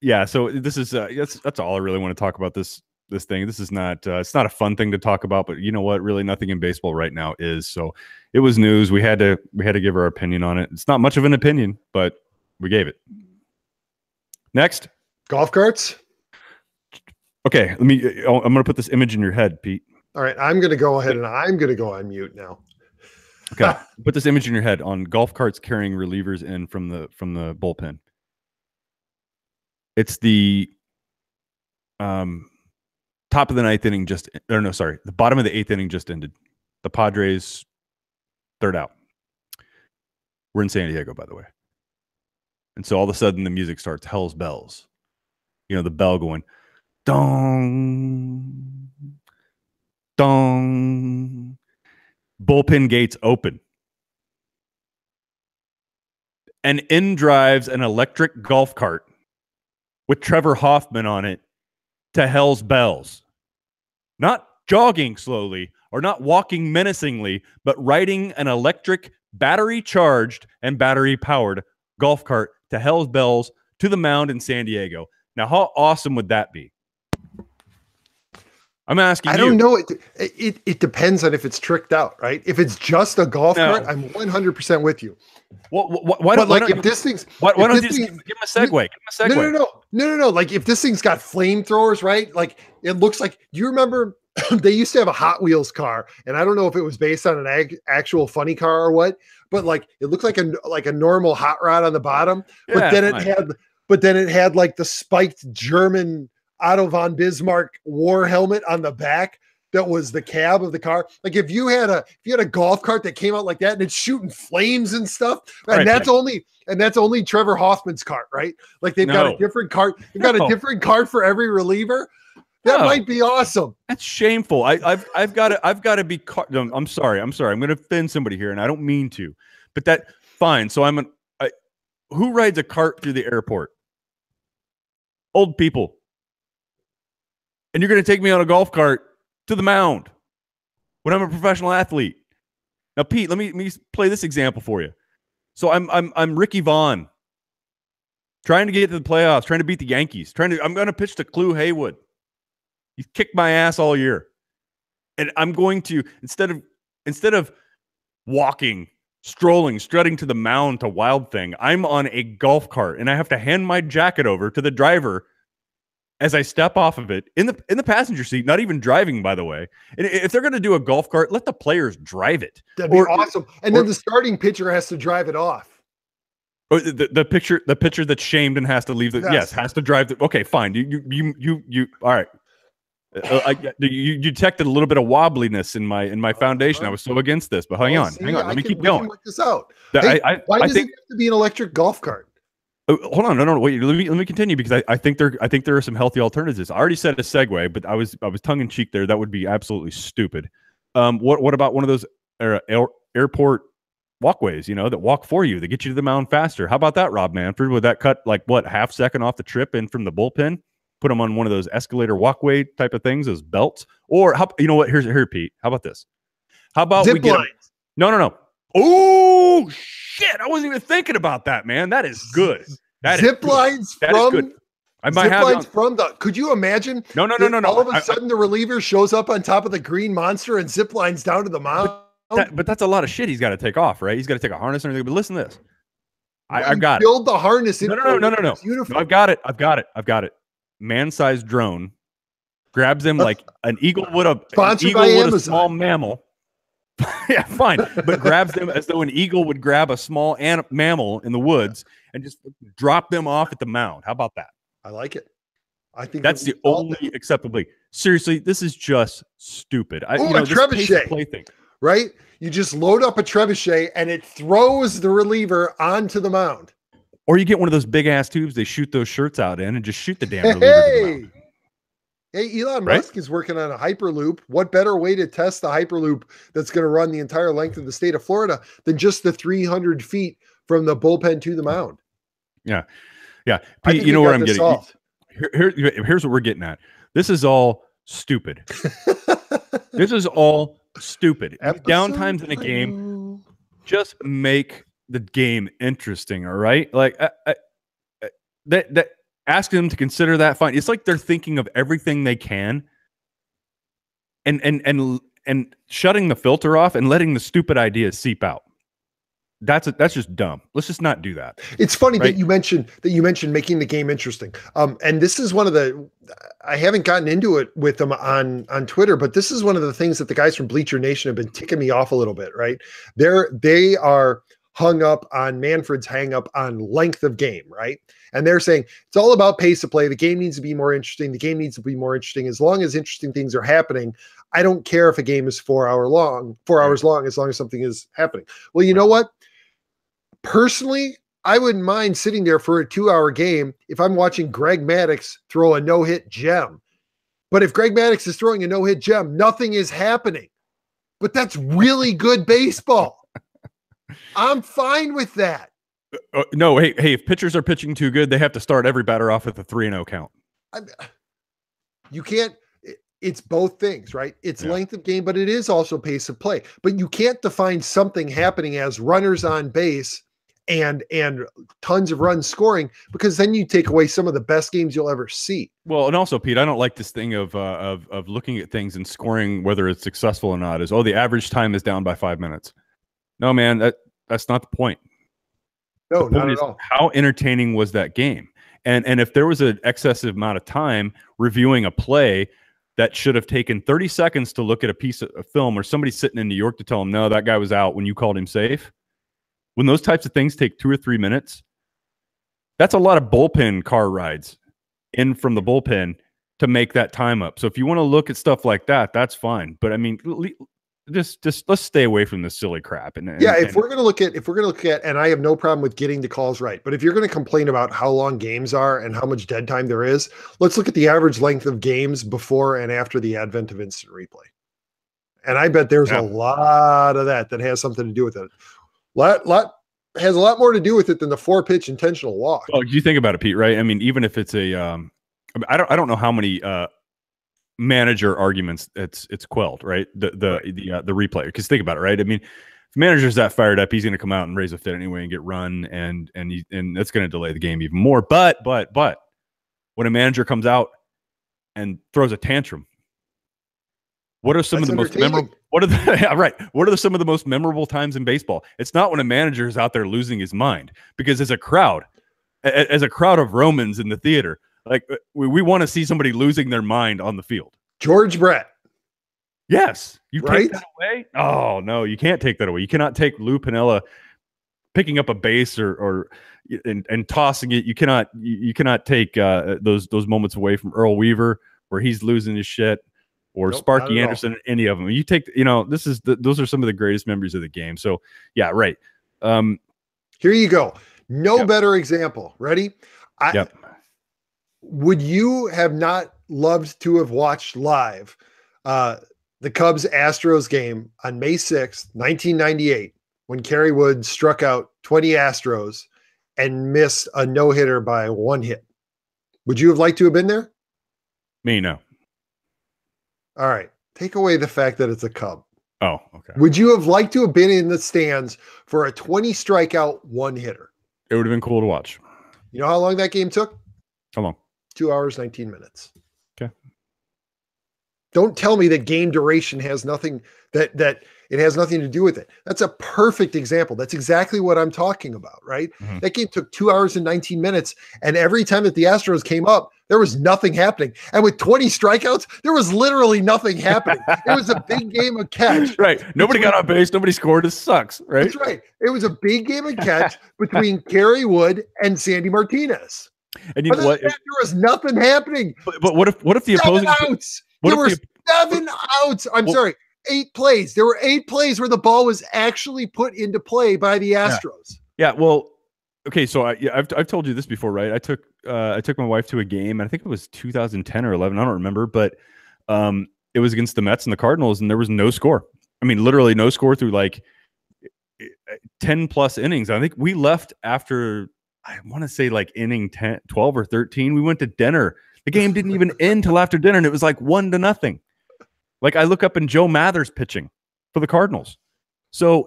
yeah. So this is that's all I really want to talk about this thing. This is not it's not a fun thing to talk about, but you know what? Really, nothing in baseball right now is. So it was news. We had to give our opinion on it. It's not much of an opinion, but we gave it. Next, golf carts. Okay, I'm going to put this image in your head, Pete. All right, I'm going to go ahead and I'm going to go on mute now. Okay, put this image in your head on golf carts carrying relievers in from the bullpen. It's the top of the ninth inning the bottom of the eighth inning just ended. The Padres, third out. We're in San Diego, by the way. And so all of a sudden the music starts, Hell's Bells. The bell going, dong, dong. Bullpen gates open. And in drives an electric golf cart with Trevor Hoffman on it to Hell's Bells. Not jogging slowly or not walking menacingly, but riding an electric, battery-charged and battery-powered golf cart to Hell's Bells to the mound in San Diego. Now, how awesome would that be? I'm asking you. I don't know. It depends on if it's tricked out, right? If it's just a golf cart, I'm 100% with you. Why don't you just give him a segue? No. Like if this thing's got flamethrowers, right? Like it looks like. Do you remember they used to have a Hot Wheels car, and I don't know if it was based on an actual funny car or what, but like it looked like a normal hot rod on the bottom, but then it had like the spiked German Otto von Bismarck war helmet on the back that was the cab of the car. Like if you had a golf cart that came out like that and it's shooting flames and stuff, and that's only Trevor Hoffman's cart, right? Like they've got a different cart. They've got a different cart for every reliever. That might be awesome. That's shameful. I've got to be. No, I'm sorry. I'm going to offend somebody here, and I don't mean to. But that fine. So who rides a cart through the airport? Old people. And you're going to take me on a golf cart to the mound when I'm a professional athlete. Now, Pete, let me play this example for you. So I'm Ricky Vaughn, trying to get to the playoffs, trying to beat the Yankees. I'm going to pitch to Clue Haywood. He's kicked my ass all year. And I'm going to, instead of walking, strolling, strutting to the mound to Wild Thing, I'm on a golf cart and I have to hand my jacket over to the driver as I step off of it in the passenger seat, not even driving, by the way. And if they're going to do a golf cart, let the players drive it. That'd be awesome. And then the starting pitcher has to drive it off. Or the pitcher that's shamed and has to leave. Yes, has to drive. Okay, fine. You all right. You detected a little bit of wobbliness in my foundation. I was so against this, but hang on. Let me keep going. Work this out. Why does it have to be an electric golf cart? Hold on, no, wait. Let me continue because I think there are some healthy alternatives. I already said a segue, but I was tongue in cheek there. That would be absolutely stupid. What about one of those airport walkways? That walk for you, that get you to the mound faster. How about that, Rob Manfred? Would that cut half second off the trip in from the bullpen? Put them on one of those escalator walkway type of things, those belts. Or here, Pete. How about this? How about zip lines? No. Oh shit! I wasn't even thinking about that, man. That is good. Zip lines from. I might have lines from the. Could you imagine? No. All of a sudden, the reliever shows up on top of the green monster and zip lines down to the mound. But that's a lot of shit he's got to take off, right? He's got to take a harness and everything. But listen to this. I've got build the harness. No. I've got it. Man-sized drone grabs him like an eagle would a small mammal. Yeah, fine, but grabs them as though an eagle would grab a small mammal in the woods and just drop them off at the mound. How about that? I like it. I think that's the only acceptably. Seriously, this is just stupid. A trebuchet play thing, right? You just load up a trebuchet and it throws the reliever onto the mound. Or you get one of those big ass tubes they shoot those shirts out in and just shoot the damn reliever to the mound. Hey, Elon Musk is working on a Hyperloop. What better way to test the Hyperloop that's going to run the entire length of the state of Florida than just the 300 feet from the bullpen to the mound? Yeah. Pete, you know where I'm getting. Here's what we're getting at. This is all stupid. This is all stupid. Downtimes in a game, just make the game interesting. All right, like that. Ask them to consider that fine. It's like they're thinking of everything they can, and shutting the filter off and letting the stupid ideas seep out. That's just dumb. Let's just not do that. It's funny that you mentioned making the game interesting. And this is one of the, I haven't gotten into it with them on Twitter, but this is one of the things that the guys from Bleacher Nation have been ticking me off a little bit. Right? They are hung up on Manfred's hang up on length of game, right? And they're saying it's all about pace of play. The game needs to be more interesting. The game needs to be more interesting. As long as interesting things are happening, I don't care if a game is 4 hours long, as long as something is happening. Well, you know what? Personally, I wouldn't mind sitting there for a 2-hour game if I'm watching Greg Maddux throw a no-hit gem. But if Greg Maddux is throwing a no-hit gem, nothing is happening. But that's really good baseball. I'm fine with that. No, hey, if pitchers are pitching too good, they have to start every batter off with a 3-0 count. You can't. It's both things, right? It's length of game, but it is also pace of play. But you can't define something happening as runners on base and tons of runs scoring, because then you take away some of the best games you'll ever see. Well, and also, Pete, I don't like this thing of looking at things and scoring whether it's successful or not. The average time is down by 5 minutes. No, man, that's not the point. No, not at all. How entertaining was that game? And if there was an excessive amount of time reviewing a play that should have taken 30 seconds to look at a piece of film, or somebody sitting in New York to tell him, no, that guy was out when you called him safe. When those types of things take 2 or 3 minutes, that's a lot of bullpen car rides in from the bullpen to make that time up. So if you want to look at stuff like that, that's fine. But I mean, just let's stay away from this silly crap. If we're gonna look at, and I have no problem with getting the calls right, but if you're gonna complain about how long games are and how much dead time there is, let's look at the average length of games before and after the advent of instant replay. And I bet there's a lot of that has something to do with it. Has a lot more to do with it than the 4-pitch intentional walk. Oh, you think about it, Pete, right? I mean, even if it's a, I don't know how many manager arguments it's quelled, right? The replay. Because think about it, right? I mean, if the manager's that fired up, he's going to come out and raise a fit anyway and get run, and that's going to delay the game even more. But when a manager comes out and throws a tantrum, what are some of the most memorable? What are some of the most memorable times in baseball? It's not when a manager is out there losing his mind, because as a crowd of Romans in the theater, like we want to see somebody losing their mind on the field. George Brett. Yes, you take that away. Oh no, you can't take that away. You cannot take Lou Piniella picking up a base or tossing it. You cannot take those moments away from Earl Weaver where he's losing his shit. Or Sparky Anderson, any of them. You take, those are some of the greatest memories of the game. So, yeah, right. Here you go. No better example. Ready? Would you have not loved to have watched live the Cubs-Astros game on May 6th, 1998, when Kerry Wood struck out 20 Astros and missed a no-hitter by 1 hit? Would you have liked to have been there? Me, no. All right. Take away the fact that it's a Cub. Oh, okay. Would you have liked to have been in the stands for a 20 strikeout 1-hitter? It would have been cool to watch. You know how long that game took? How long? 2 hours, 19 minutes. Okay. Don't tell me that game duration has nothing that it has nothing to do with it. That's a perfect example. That's exactly what I'm talking about, right? Mm-hmm. That game took 2 hours and 19 minutes. And every time that the Astros came up, there was nothing happening. And with 20 strikeouts, there was literally nothing happening. It was a big game of catch. Right. Nobody got on base. Nobody scored. It sucks, right? That's right. It was a big game of catch between Kerry Wood and Sandy Martinez. And you know what? There was nothing happening. But what if the opposing outs? There were 7 outs. Sorry. 8 plays. There were 8 plays where the ball was actually put into play by the Astros. Yeah. Well, okay. So I've told you this before, right? I took my wife to a game, and I think it was 2010 or 11. I don't remember, but it was against the Mets and the Cardinals, and there was no score. I mean, literally no score through like 10 plus innings. I think we left after, I want to say like inning 10, 12 or 13. We went to dinner. The game didn't even end till after dinner, and it was like 1-0. Like I look up and Joe Mather's pitching for the Cardinals. So,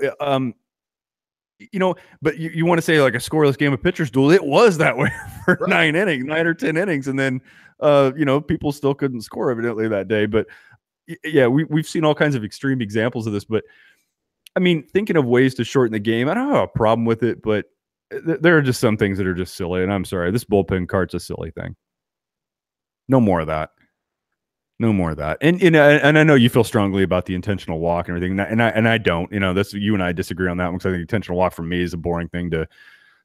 but you want to say like a scoreless game of pitchers duel. It was that way for 9 or 10 innings. And then, people still couldn't score evidently that day. But yeah, we've seen all kinds of extreme examples of this. But I mean, thinking of ways to shorten the game, I don't have a problem with it, but there are just some things that are just silly. And I'm sorry, this bullpen cart's a silly thing. No more of that. No more of that. And and I know you feel strongly about the intentional walk and everything, and I don't. That's you and I disagree on that one, because I think intentional walk for me is a boring thing to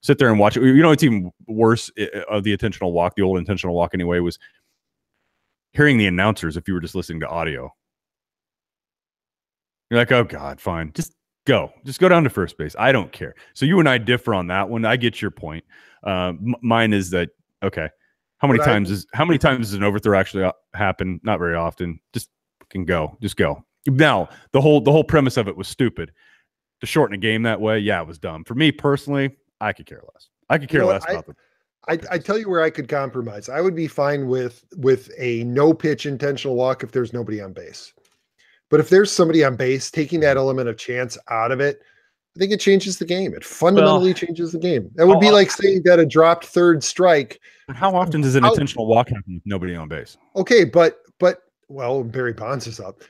sit there and watch. It's even worse of the intentional walk. The old intentional walk anyway was hearing the announcers. If you were just listening to audio, you're like, oh God, fine, just go down to first base. I don't care. So you and I differ on that one. I get your point. Mine is that okay. How many times does an overthrow actually happen? Not very often. Just go. Now, the whole premise of it was stupid. To shorten a game that way, yeah, it was dumb. For me personally, I could care less. I could care less about them. I tell you where I could compromise. I would be fine with a no pitch intentional walk if there's nobody on base. But if there's somebody on base, taking that element of chance out of it, I think it changes the game. It fundamentally changes the game. That would be like saying that a dropped third strike. How often does an intentional walk happen with nobody on base? Okay, but Barry Bonds is up.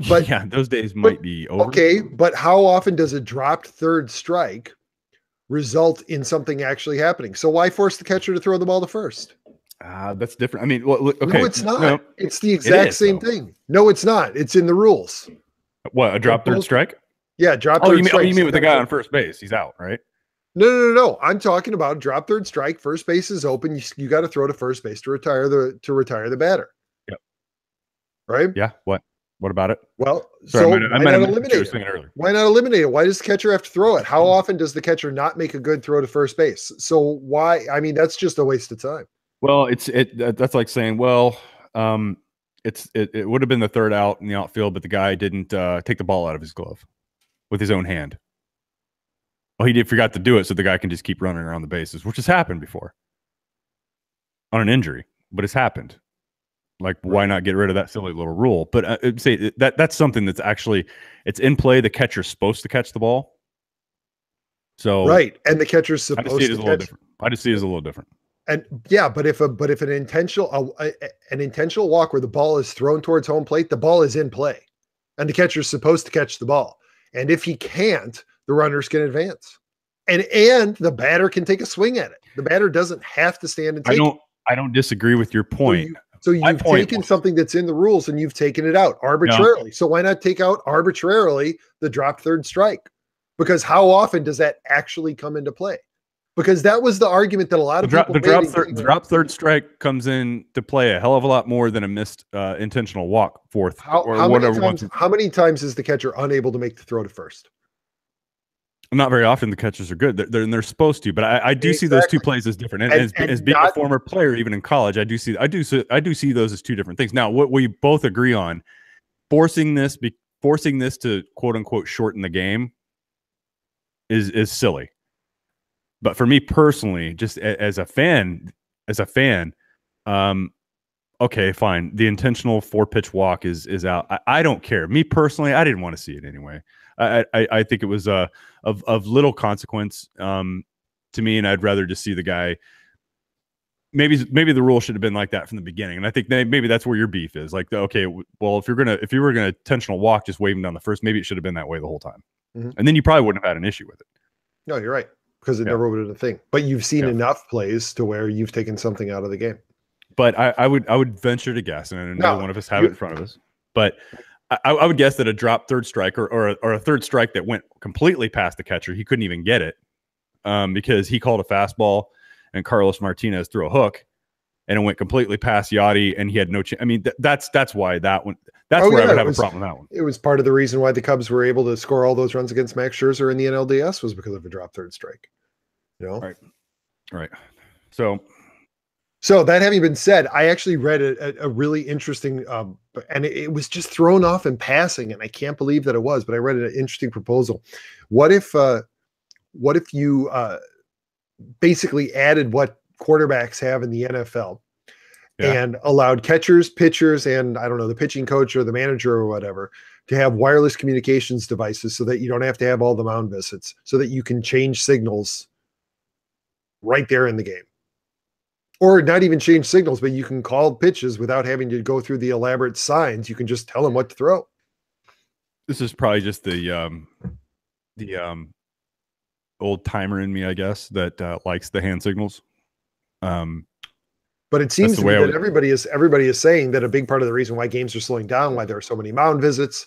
But yeah, those days might be over. Okay, but how often does a dropped third strike result in something actually happening? So why force the catcher to throw the ball to first? That's different. I mean, okay. No, it's not. No, it's the exact same thing. No, it's not. It's in the rules. What, a drop third strike? Yeah, drop third strike. Oh, you mean with the guy on first base? He's out, right? No. I'm talking about drop third strike. First base is open. You got to throw to first base to retire the batter. right? Yeah. What about it? Well, Sorry, so I why might not have missed what you were eliminate saying it? earlier. Why not eliminate it? Why does the catcher have to throw it? How often does the catcher not make a good throw to first base? So why? I mean, that's just a waste of time. Well, that's like saying, well, it would have been the third out in the outfield, but the guy didn't take the ball out of his glove with his own hand. Well, he forgot to do it, so the guy can just keep running around the bases, which has happened before on an injury, but it's happened. Like, why not get rid of that silly little rule? But I'd say that's something that's actually it's in play. The catcher's supposed to catch the ball, so Right, and the catcher's supposed I just see it as to a little catch. different. I just see it as a little different. And yeah, but if an intentional walk where the ball is thrown towards home plate, the ball is in play, and the catcher's supposed to catch the ball. And if he can't, the runners can advance, and the batter can take a swing at it. The batter doesn't have to stand and take it. I don't disagree with your point. So you've taken something that's in the rules and you've taken it out arbitrarily. So why not take out arbitrarily the dropped third strike? Because how often does that actually come into play? Because that was the argument that a lot of people made. The drop third strike comes in to play a hell of a lot more than a missed intentional walk fourth how many times is the catcher unable to make the throw to first? Not very often. The catchers are good. They're supposed to, but I do see those two plays as different. And as being a former player, even in college, I do see those as two different things. Now, what we both agree on, forcing this to quote unquote shorten the game is silly. But for me personally, just as a fan, okay, fine. The intentional 4-pitch walk is out. I don't care. Me personally, I didn't want to see it anyway. I think it was of little consequence to me, and I'd rather just see the guy. Maybe the rule should have been like that from the beginning, and I think maybe that's where your beef is. Like, okay, well, if you were gonna intentional walk, just wave him down the first. Maybe it should have been that way the whole time, and then you probably wouldn't have had an issue with it. No, you're right, because it never would have been a thing. But you've seen enough plays to where you've taken something out of the game. But I would venture to guess, and neither one of us have it in front of us, but I would guess that a drop third strike or a third strike that went completely past the catcher, he couldn't even get it because he called a fastball and Carlos Martinez threw a hook and it went completely past Yachty and he had no chance. I mean, that's why that one. That's where I would have a problem with that one. It was part of the reason why the Cubs were able to score all those runs against Max Scherzer in the NLDS was because of a drop third strike. You know, right. So that having been said, I actually read a really interesting, and it was just thrown off in passing, and I can't believe that it was. But I read an interesting proposal. What if you basically added what quarterbacks have in the NFL and allowed catchers, pitchers, and I don't know, the pitching coach or the manager or whatever to have wireless communications devices so that you don't have to have all the mound visits, so that you can change signals right there in the game. Or not even change signals, but you can call pitches without having to go through the elaborate signs. You can just tell them what to throw. This is probably just the old timer in me, I guess, that likes the hand signals. But it seems to me that everybody is saying that a big part of the reason why games are slowing down, why there are so many mound visits,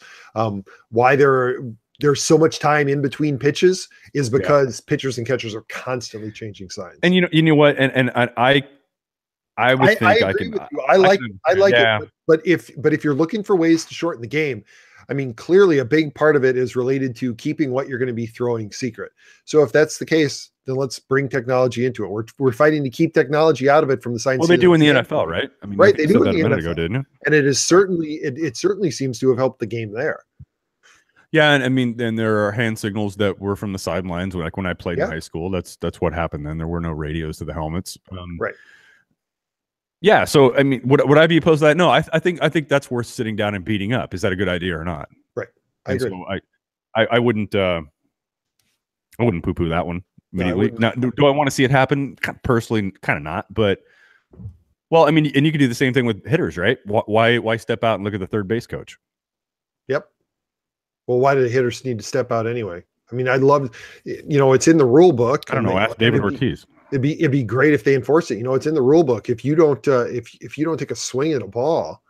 why there's so much time in between pitches is because pitchers and catchers are constantly changing signs. And you know what? And I would think I can. I like it, but if you're looking for ways to shorten the game, I mean, clearly a big part of it is related to keeping what you're going to be throwing secret. So if that's the case, then let's bring technology into it. We're fighting to keep technology out of it from the science. Well, they do in the NFL, right? I mean, right? They do in the minute NFL, ago, didn't it? And it is certainly it certainly seems to have helped the game there. Yeah, and I mean, then there are hand signals that were from the sidelines. Like when I played in high school, that's what happened. Then there were no radios to the helmets. Right. Yeah. So I mean, would I be opposed to that? No. I think that's worth sitting down and beating up. Is that a good idea or not? Right. I agree. So I wouldn't poo-poo that one immediately. Now, do I want to see it happen? Personally, kind of not. But well, I mean, and you could do the same thing with hitters, right? Why step out and look at the third base coach? Yep. Well, why did hitters need to step out anyway? I mean, I'd love, it's in the rule book. I don't know. Ask David Ortiz. It'd be great if they enforce it. It's in the rule book. If you don't, if you don't take a swing at a ball,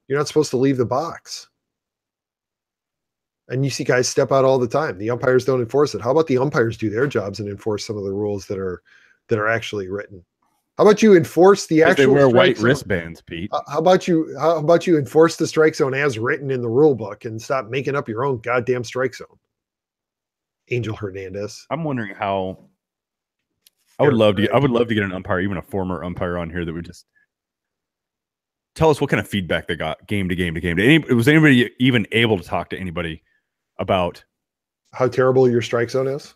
you're not supposed to leave the box. And you see guys step out all the time. The umpires don't enforce it. How about the umpires do their jobs and enforce some of the rules that are actually written? How about you enforce the actual? They wear white zone? wristbands, Pete. How about you enforce the strike zone as written in the rule book and stop making up your own goddamn strike zone? Angel Hernandez. I'm wondering how. I would love to get an umpire, even a former umpire, on here that would just tell us what kind of feedback they got game to game to game. Was anybody even able to talk to anybody about how terrible your strike zone is?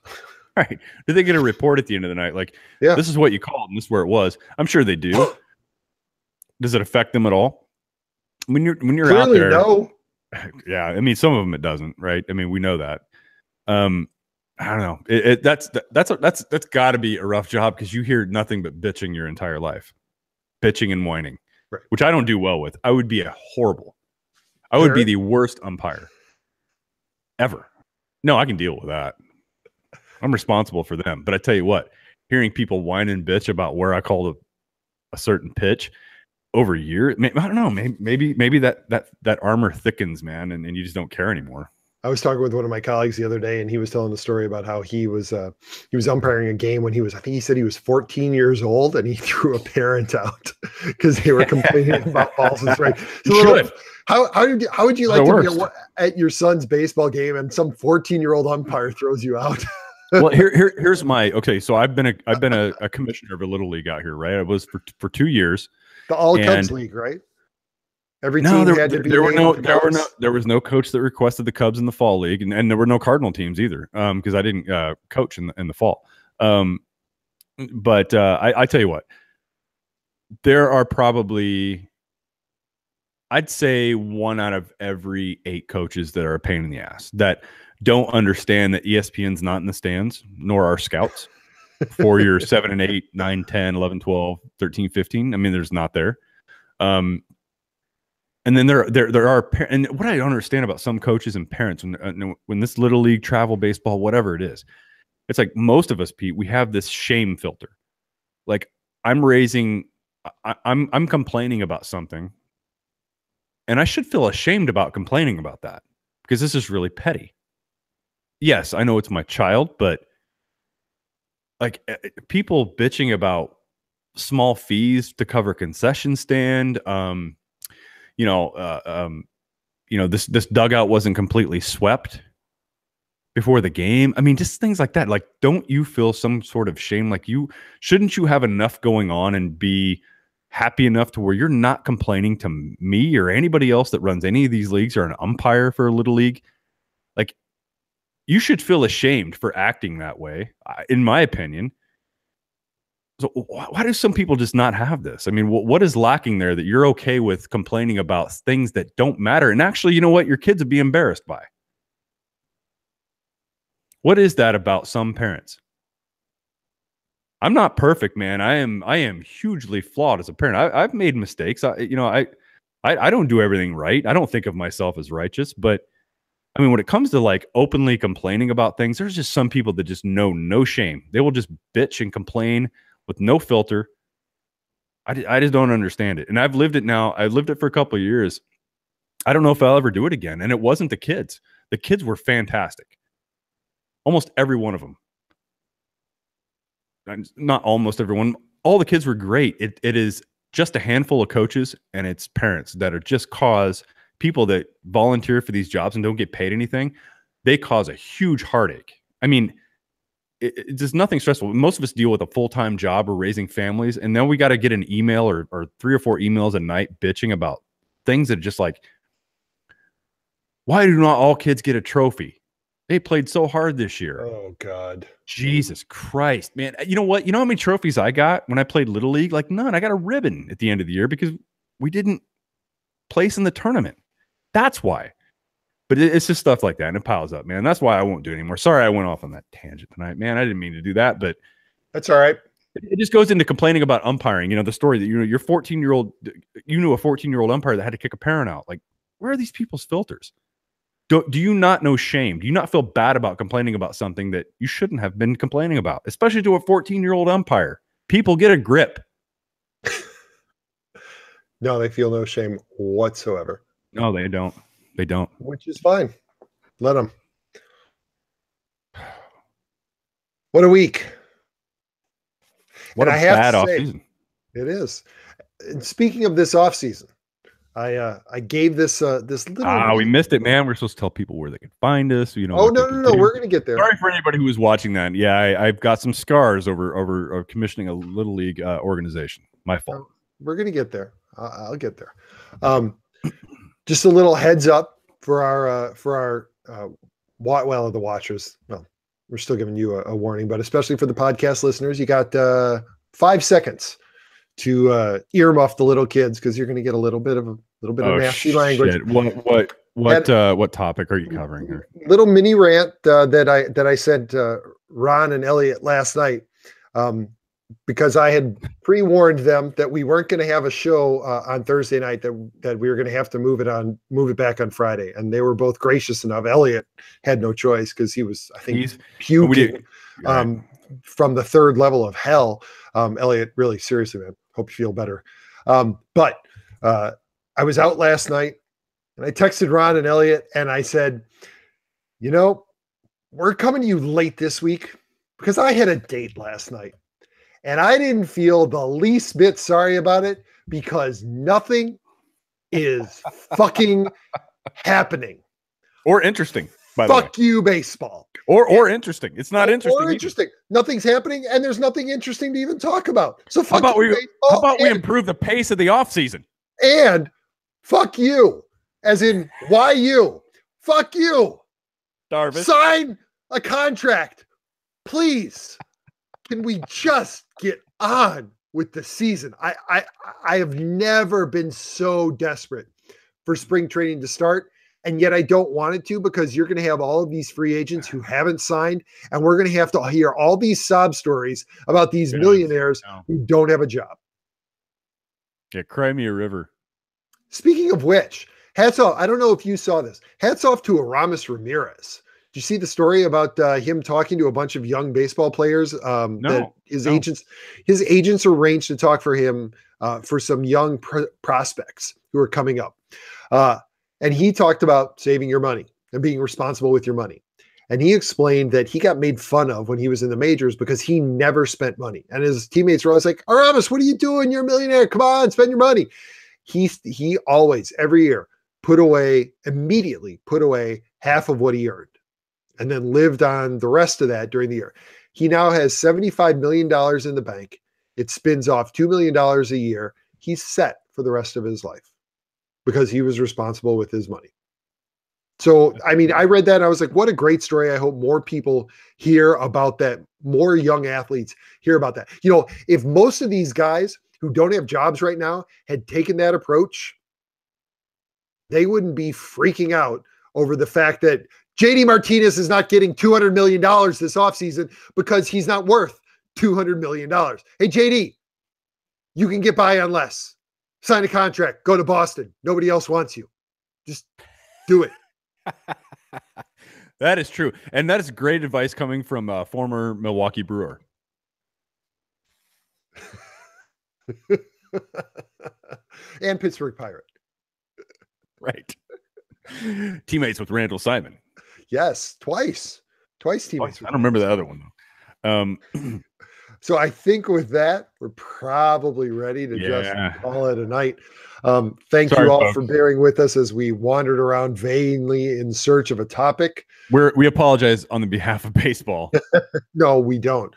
Right. Did they get a report at the end of the night? Like, yeah, this is what you called and this is where it was. I'm sure they do. Does it affect them at all? When you're clearly out there, no. Yeah, I mean, some of them it doesn't, right? I mean, we know that. I don't know. That's got to be a rough job because you hear nothing but bitching your entire life, bitching and whining, right. Which I don't do well with. I would be I would be the worst umpire ever. No, I can deal with that. I'm responsible for them. But I tell you what, hearing people whine and bitch about where I called a certain pitch over a year, I don't know. Maybe that armor thickens, man, and you just don't care anymore. I was talking with one of my colleagues the other day, and he was telling a story about how he was umpiring a game when I think he said he was 14 years old, and he threw a parent out because they were complaining about balls and strikes. So how would you like to be at your son's baseball game and some 14-year-old umpire throws you out? Well, here's my okay. So I've been a commissioner of a little league out here, right? I was for 2 years. The All Cubs League, right? Every team had to be. There was no coach that requested the Cubs in the fall league, and there were no Cardinal teams either, because I didn't coach in the fall. But I tell you what, there are probably, I'd say 1 out of every 8 coaches that are a pain in the ass that don't understand that ESPN's not in the stands, nor are scouts for your 7 and 8, 9, 10, 11, 12, 13, 15. I mean, there's not there. And then there are, and what I don't understand about some coaches and parents when this little league, travel baseball, whatever it is, it's like most of us, Pete, we have this shame filter. Like I'm complaining about something, and I should feel ashamed about complaining about that because this is really petty. Yes, I know it's my child, but like people bitching about small fees to cover concession stand, this dugout wasn't completely swept before the game. I mean, just things like that. Like, don't you feel some sort of shame? Like, shouldn't you have enough going on and be happy enough to where you're not complaining to me or anybody else that runs any of these leagues or an umpire for a little league? Like, you should feel ashamed for acting that way, in my opinion. So why do some people just not have this? I mean, what is lacking there that you're okay with complaining about things that don't matter? And actually, you know what? Your kids would be embarrassed by. What is that about some parents? I'm not perfect, man. I am hugely flawed as a parent. I've made mistakes. I don't do everything right. I don't think of myself as righteous, but I mean, when it comes to like openly complaining about things, there's just some people that just know no shame. They will just bitch and complain with no filter. I just don't understand it. And I've lived it now. I've lived it for a couple of years. I don't know if I'll ever do it again. And it wasn't the kids. The kids were fantastic. Almost every one of them. Not almost everyone. All the kids were great. It is just a handful of coaches and it's parents that are just cause people that volunteer for these jobs and don't get paid anything. They cause a huge heartache. I mean, there's nothing stressful. Most of us deal with a full-time job or raising families, and then we got to get an email or 3 or 4 emails a night bitching about things that are just like, why do not all kids get a trophy? They played so hard this year. Oh, God. Jesus Christ, man. You know what? You know how many trophies I got when I played Little League? Like none. I got a ribbon at the end of the year because we didn't place in the tournament. That's why. But it's just stuff like that, and it piles up, man. That's why I won't do it anymore. Sorry I went off on that tangent tonight, man. I didn't mean to do that, but that's all right. It just goes into complaining about umpiring. You know, the story that, your 14-year-old, you knew a 14-year-old umpire that had to kick a parent out. Like, where are these people's filters? Do you not know shame? Do you not feel bad about complaining about something that you shouldn't have been complaining about, especially to a 14-year-old umpire? People, get a grip. No, they feel no shame whatsoever. No, they don't. They don't. Which is fine. Let them. What a week. What and a bad offseason. It is. And speaking of this offseason, I gave this this little. We missed it, man. We're supposed to tell people where they can find us. You know. Oh no! We're gonna get there. Sorry for anybody who was watching that. Yeah, I've got some scars over commissioning a little league organization. My fault. We're gonna get there. I'll get there. Just a little heads up for our the watchers. Well, we're still giving you a warning, but especially for the podcast listeners, you got 5 seconds to earmuff the little kids because you're going to get a little bit of nasty language. What topic are you covering here? Little mini rant that I sent Ron and Elliot last night because I had pre-warned them that we weren't going to have a show on Thursday night, that we were going to have to move it back on Friday, and they were both gracious enough. Elliot had no choice because he was, I think, puking from the third level of hell. Elliot, really seriously, man. Hope you feel better. But I was out last night and I texted Ron and Elliot and I said, we're coming to you late this week because I had a date last night and I didn't feel the least bit sorry about it because nothing is fucking happening. Or interesting, by the way. Fuck you, baseball. Or interesting. It's not interesting. Or interesting. Nothing's happening, and there's nothing interesting to even talk about. So how about we improve the pace of the offseason? And fuck you. As in, why you? Fuck you. Darvis. Sign a contract. Please. Can we just get on with the season? I have never been so desperate for spring training to start. And yet I don't want it to because you're going to have all of these free agents who haven't signed. And we're going to have to hear all these sob stories about these millionaires who don't have a job. Yeah, cry me a river. Speaking of which, hats off. I don't know if you saw this. Hats off to Aramis Ramirez. Did you see the story about him talking to a bunch of young baseball players? That his agents arranged to talk for him for some young prospects who are coming up. And he talked about saving your money and being responsible with your money. And he explained that he got made fun of when he was in the majors because he never spent money. And his teammates were always like, Aramis, what are you doing? You're a millionaire. Come on, spend your money. He always, every year, immediately put away half of what he earned and then lived on the rest of that during the year. He now has $75 million in the bank. It spins off $2 million a year. He's set for the rest of his life because he was responsible with his money. So, I mean, I read that and I was like, what a great story. I hope more people hear about that. More young athletes hear about that. If most of these guys who don't have jobs right now had taken that approach, they wouldn't be freaking out over the fact that JD Martinez is not getting $200 million this offseason because he's not worth $200 million. Hey, JD, you can get by on less. Sign a contract. Go to Boston. Nobody else wants you. Just do it. That is true. And that is great advice coming from a former Milwaukee Brewer. And Pittsburgh Pirate. Right. Teammates with Randall Simon. Yes, twice teammates. I don't remember the other one, though. So I think with that, we're probably ready to just call it a night. Thank you all for bearing with us as we wandered around vainly in search of a topic. We apologize on the behalf of baseball. No, we don't.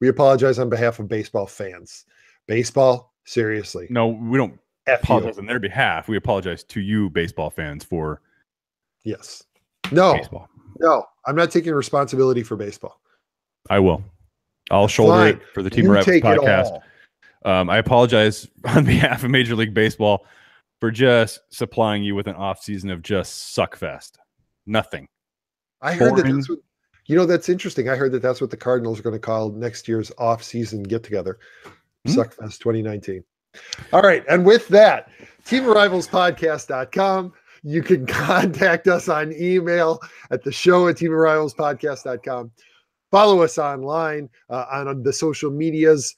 We apologize on behalf of baseball fans. Baseball, seriously. No, we don't apologize on their behalf. We apologize to you, baseball fans, for baseball. No, I'm not taking responsibility for baseball. I will. I'll shoulder it for the Team Rivals podcast. I apologize on behalf of Major League Baseball for just supplying you with an off season of just suckfest. Nothing. I heard that's what, that's interesting. I heard that's what the Cardinals are going to call next year's off season get together. Suckfest 2019. All right. And with that, teamrivalspodcast.com. You can contact us on email at the show at teamrivalspodcast.com. Follow us online on the social medias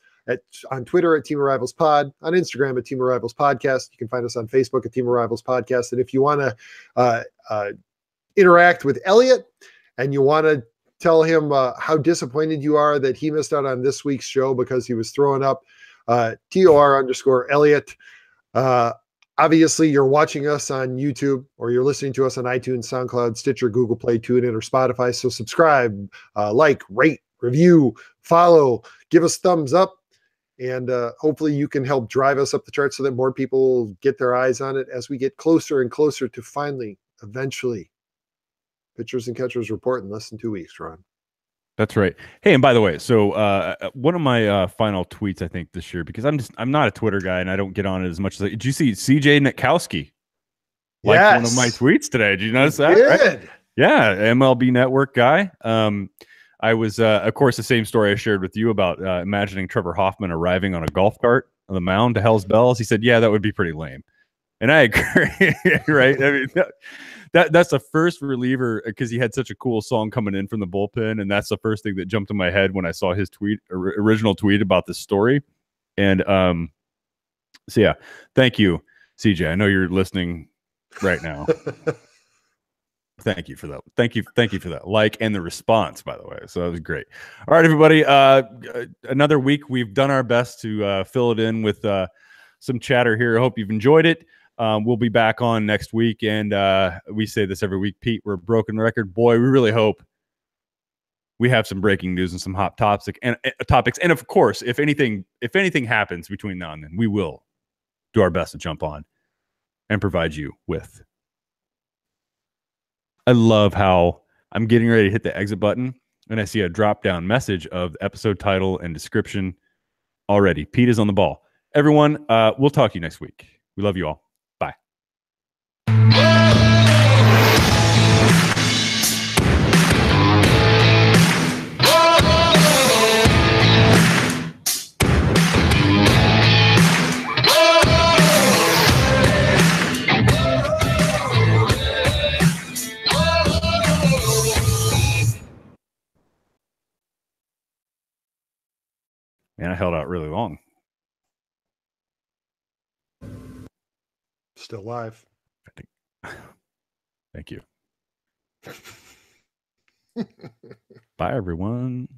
on Twitter at Team of Rivals Pod, on Instagram at Team of Rivals Podcast. You can find us on Facebook at Team of Rivals Podcast. And if you want to interact with Elliot and you want to tell him how disappointed you are that he missed out on this week's show because he was throwing up TOR_Elliott. Obviously, you're watching us on YouTube or you're listening to us on iTunes, SoundCloud, Stitcher, Google Play, TuneIn, or Spotify. So subscribe, like, rate, review, follow, give us thumbs up, and hopefully you can help drive us up the charts so that more people get their eyes on it as we get closer and closer to finally, eventually, Pitchers and Catchers Report in less than 2 weeks, Ron. That's right. Hey, and by the way, so one of my final tweets, I think, this year, because I'm not a Twitter guy and I don't get on it as much as did you see CJ Nitkowski liked one of my tweets today? Did you notice that? Right? Yeah, MLB Network guy. I was, of course, the same story I shared with you about imagining Trevor Hoffman arriving on a golf cart on the mound to Hell's Bells. He said, "Yeah, that would be pretty lame," and I agree. Right? I mean, that's the first reliever because he had such a cool song coming in from the bullpen, and that's the first thing that jumped in my head when I saw his original tweet about this story. And so yeah, thank you, CJ. I know you're listening right now. Thank you for that. Thank you for that like and the response, by the way. So that was great. All right, everybody. Another week. We've done our best to fill it in with some chatter here. I hope you've enjoyed it. We'll be back on next week, and we say this every week, Pete. We're a broken record, boy. We really hope we have some breaking news and some hot topics, and of course, if anything happens between now and then, we will do our best to jump on and provide you with. I love how I'm getting ready to hit the exit button, and I see a drop-down message of the episode title and description already. Pete is on the ball. Everyone, we'll talk to you next week. We love you all. Bye. Man, I held out really long. Still live. Thank you. Bye, everyone.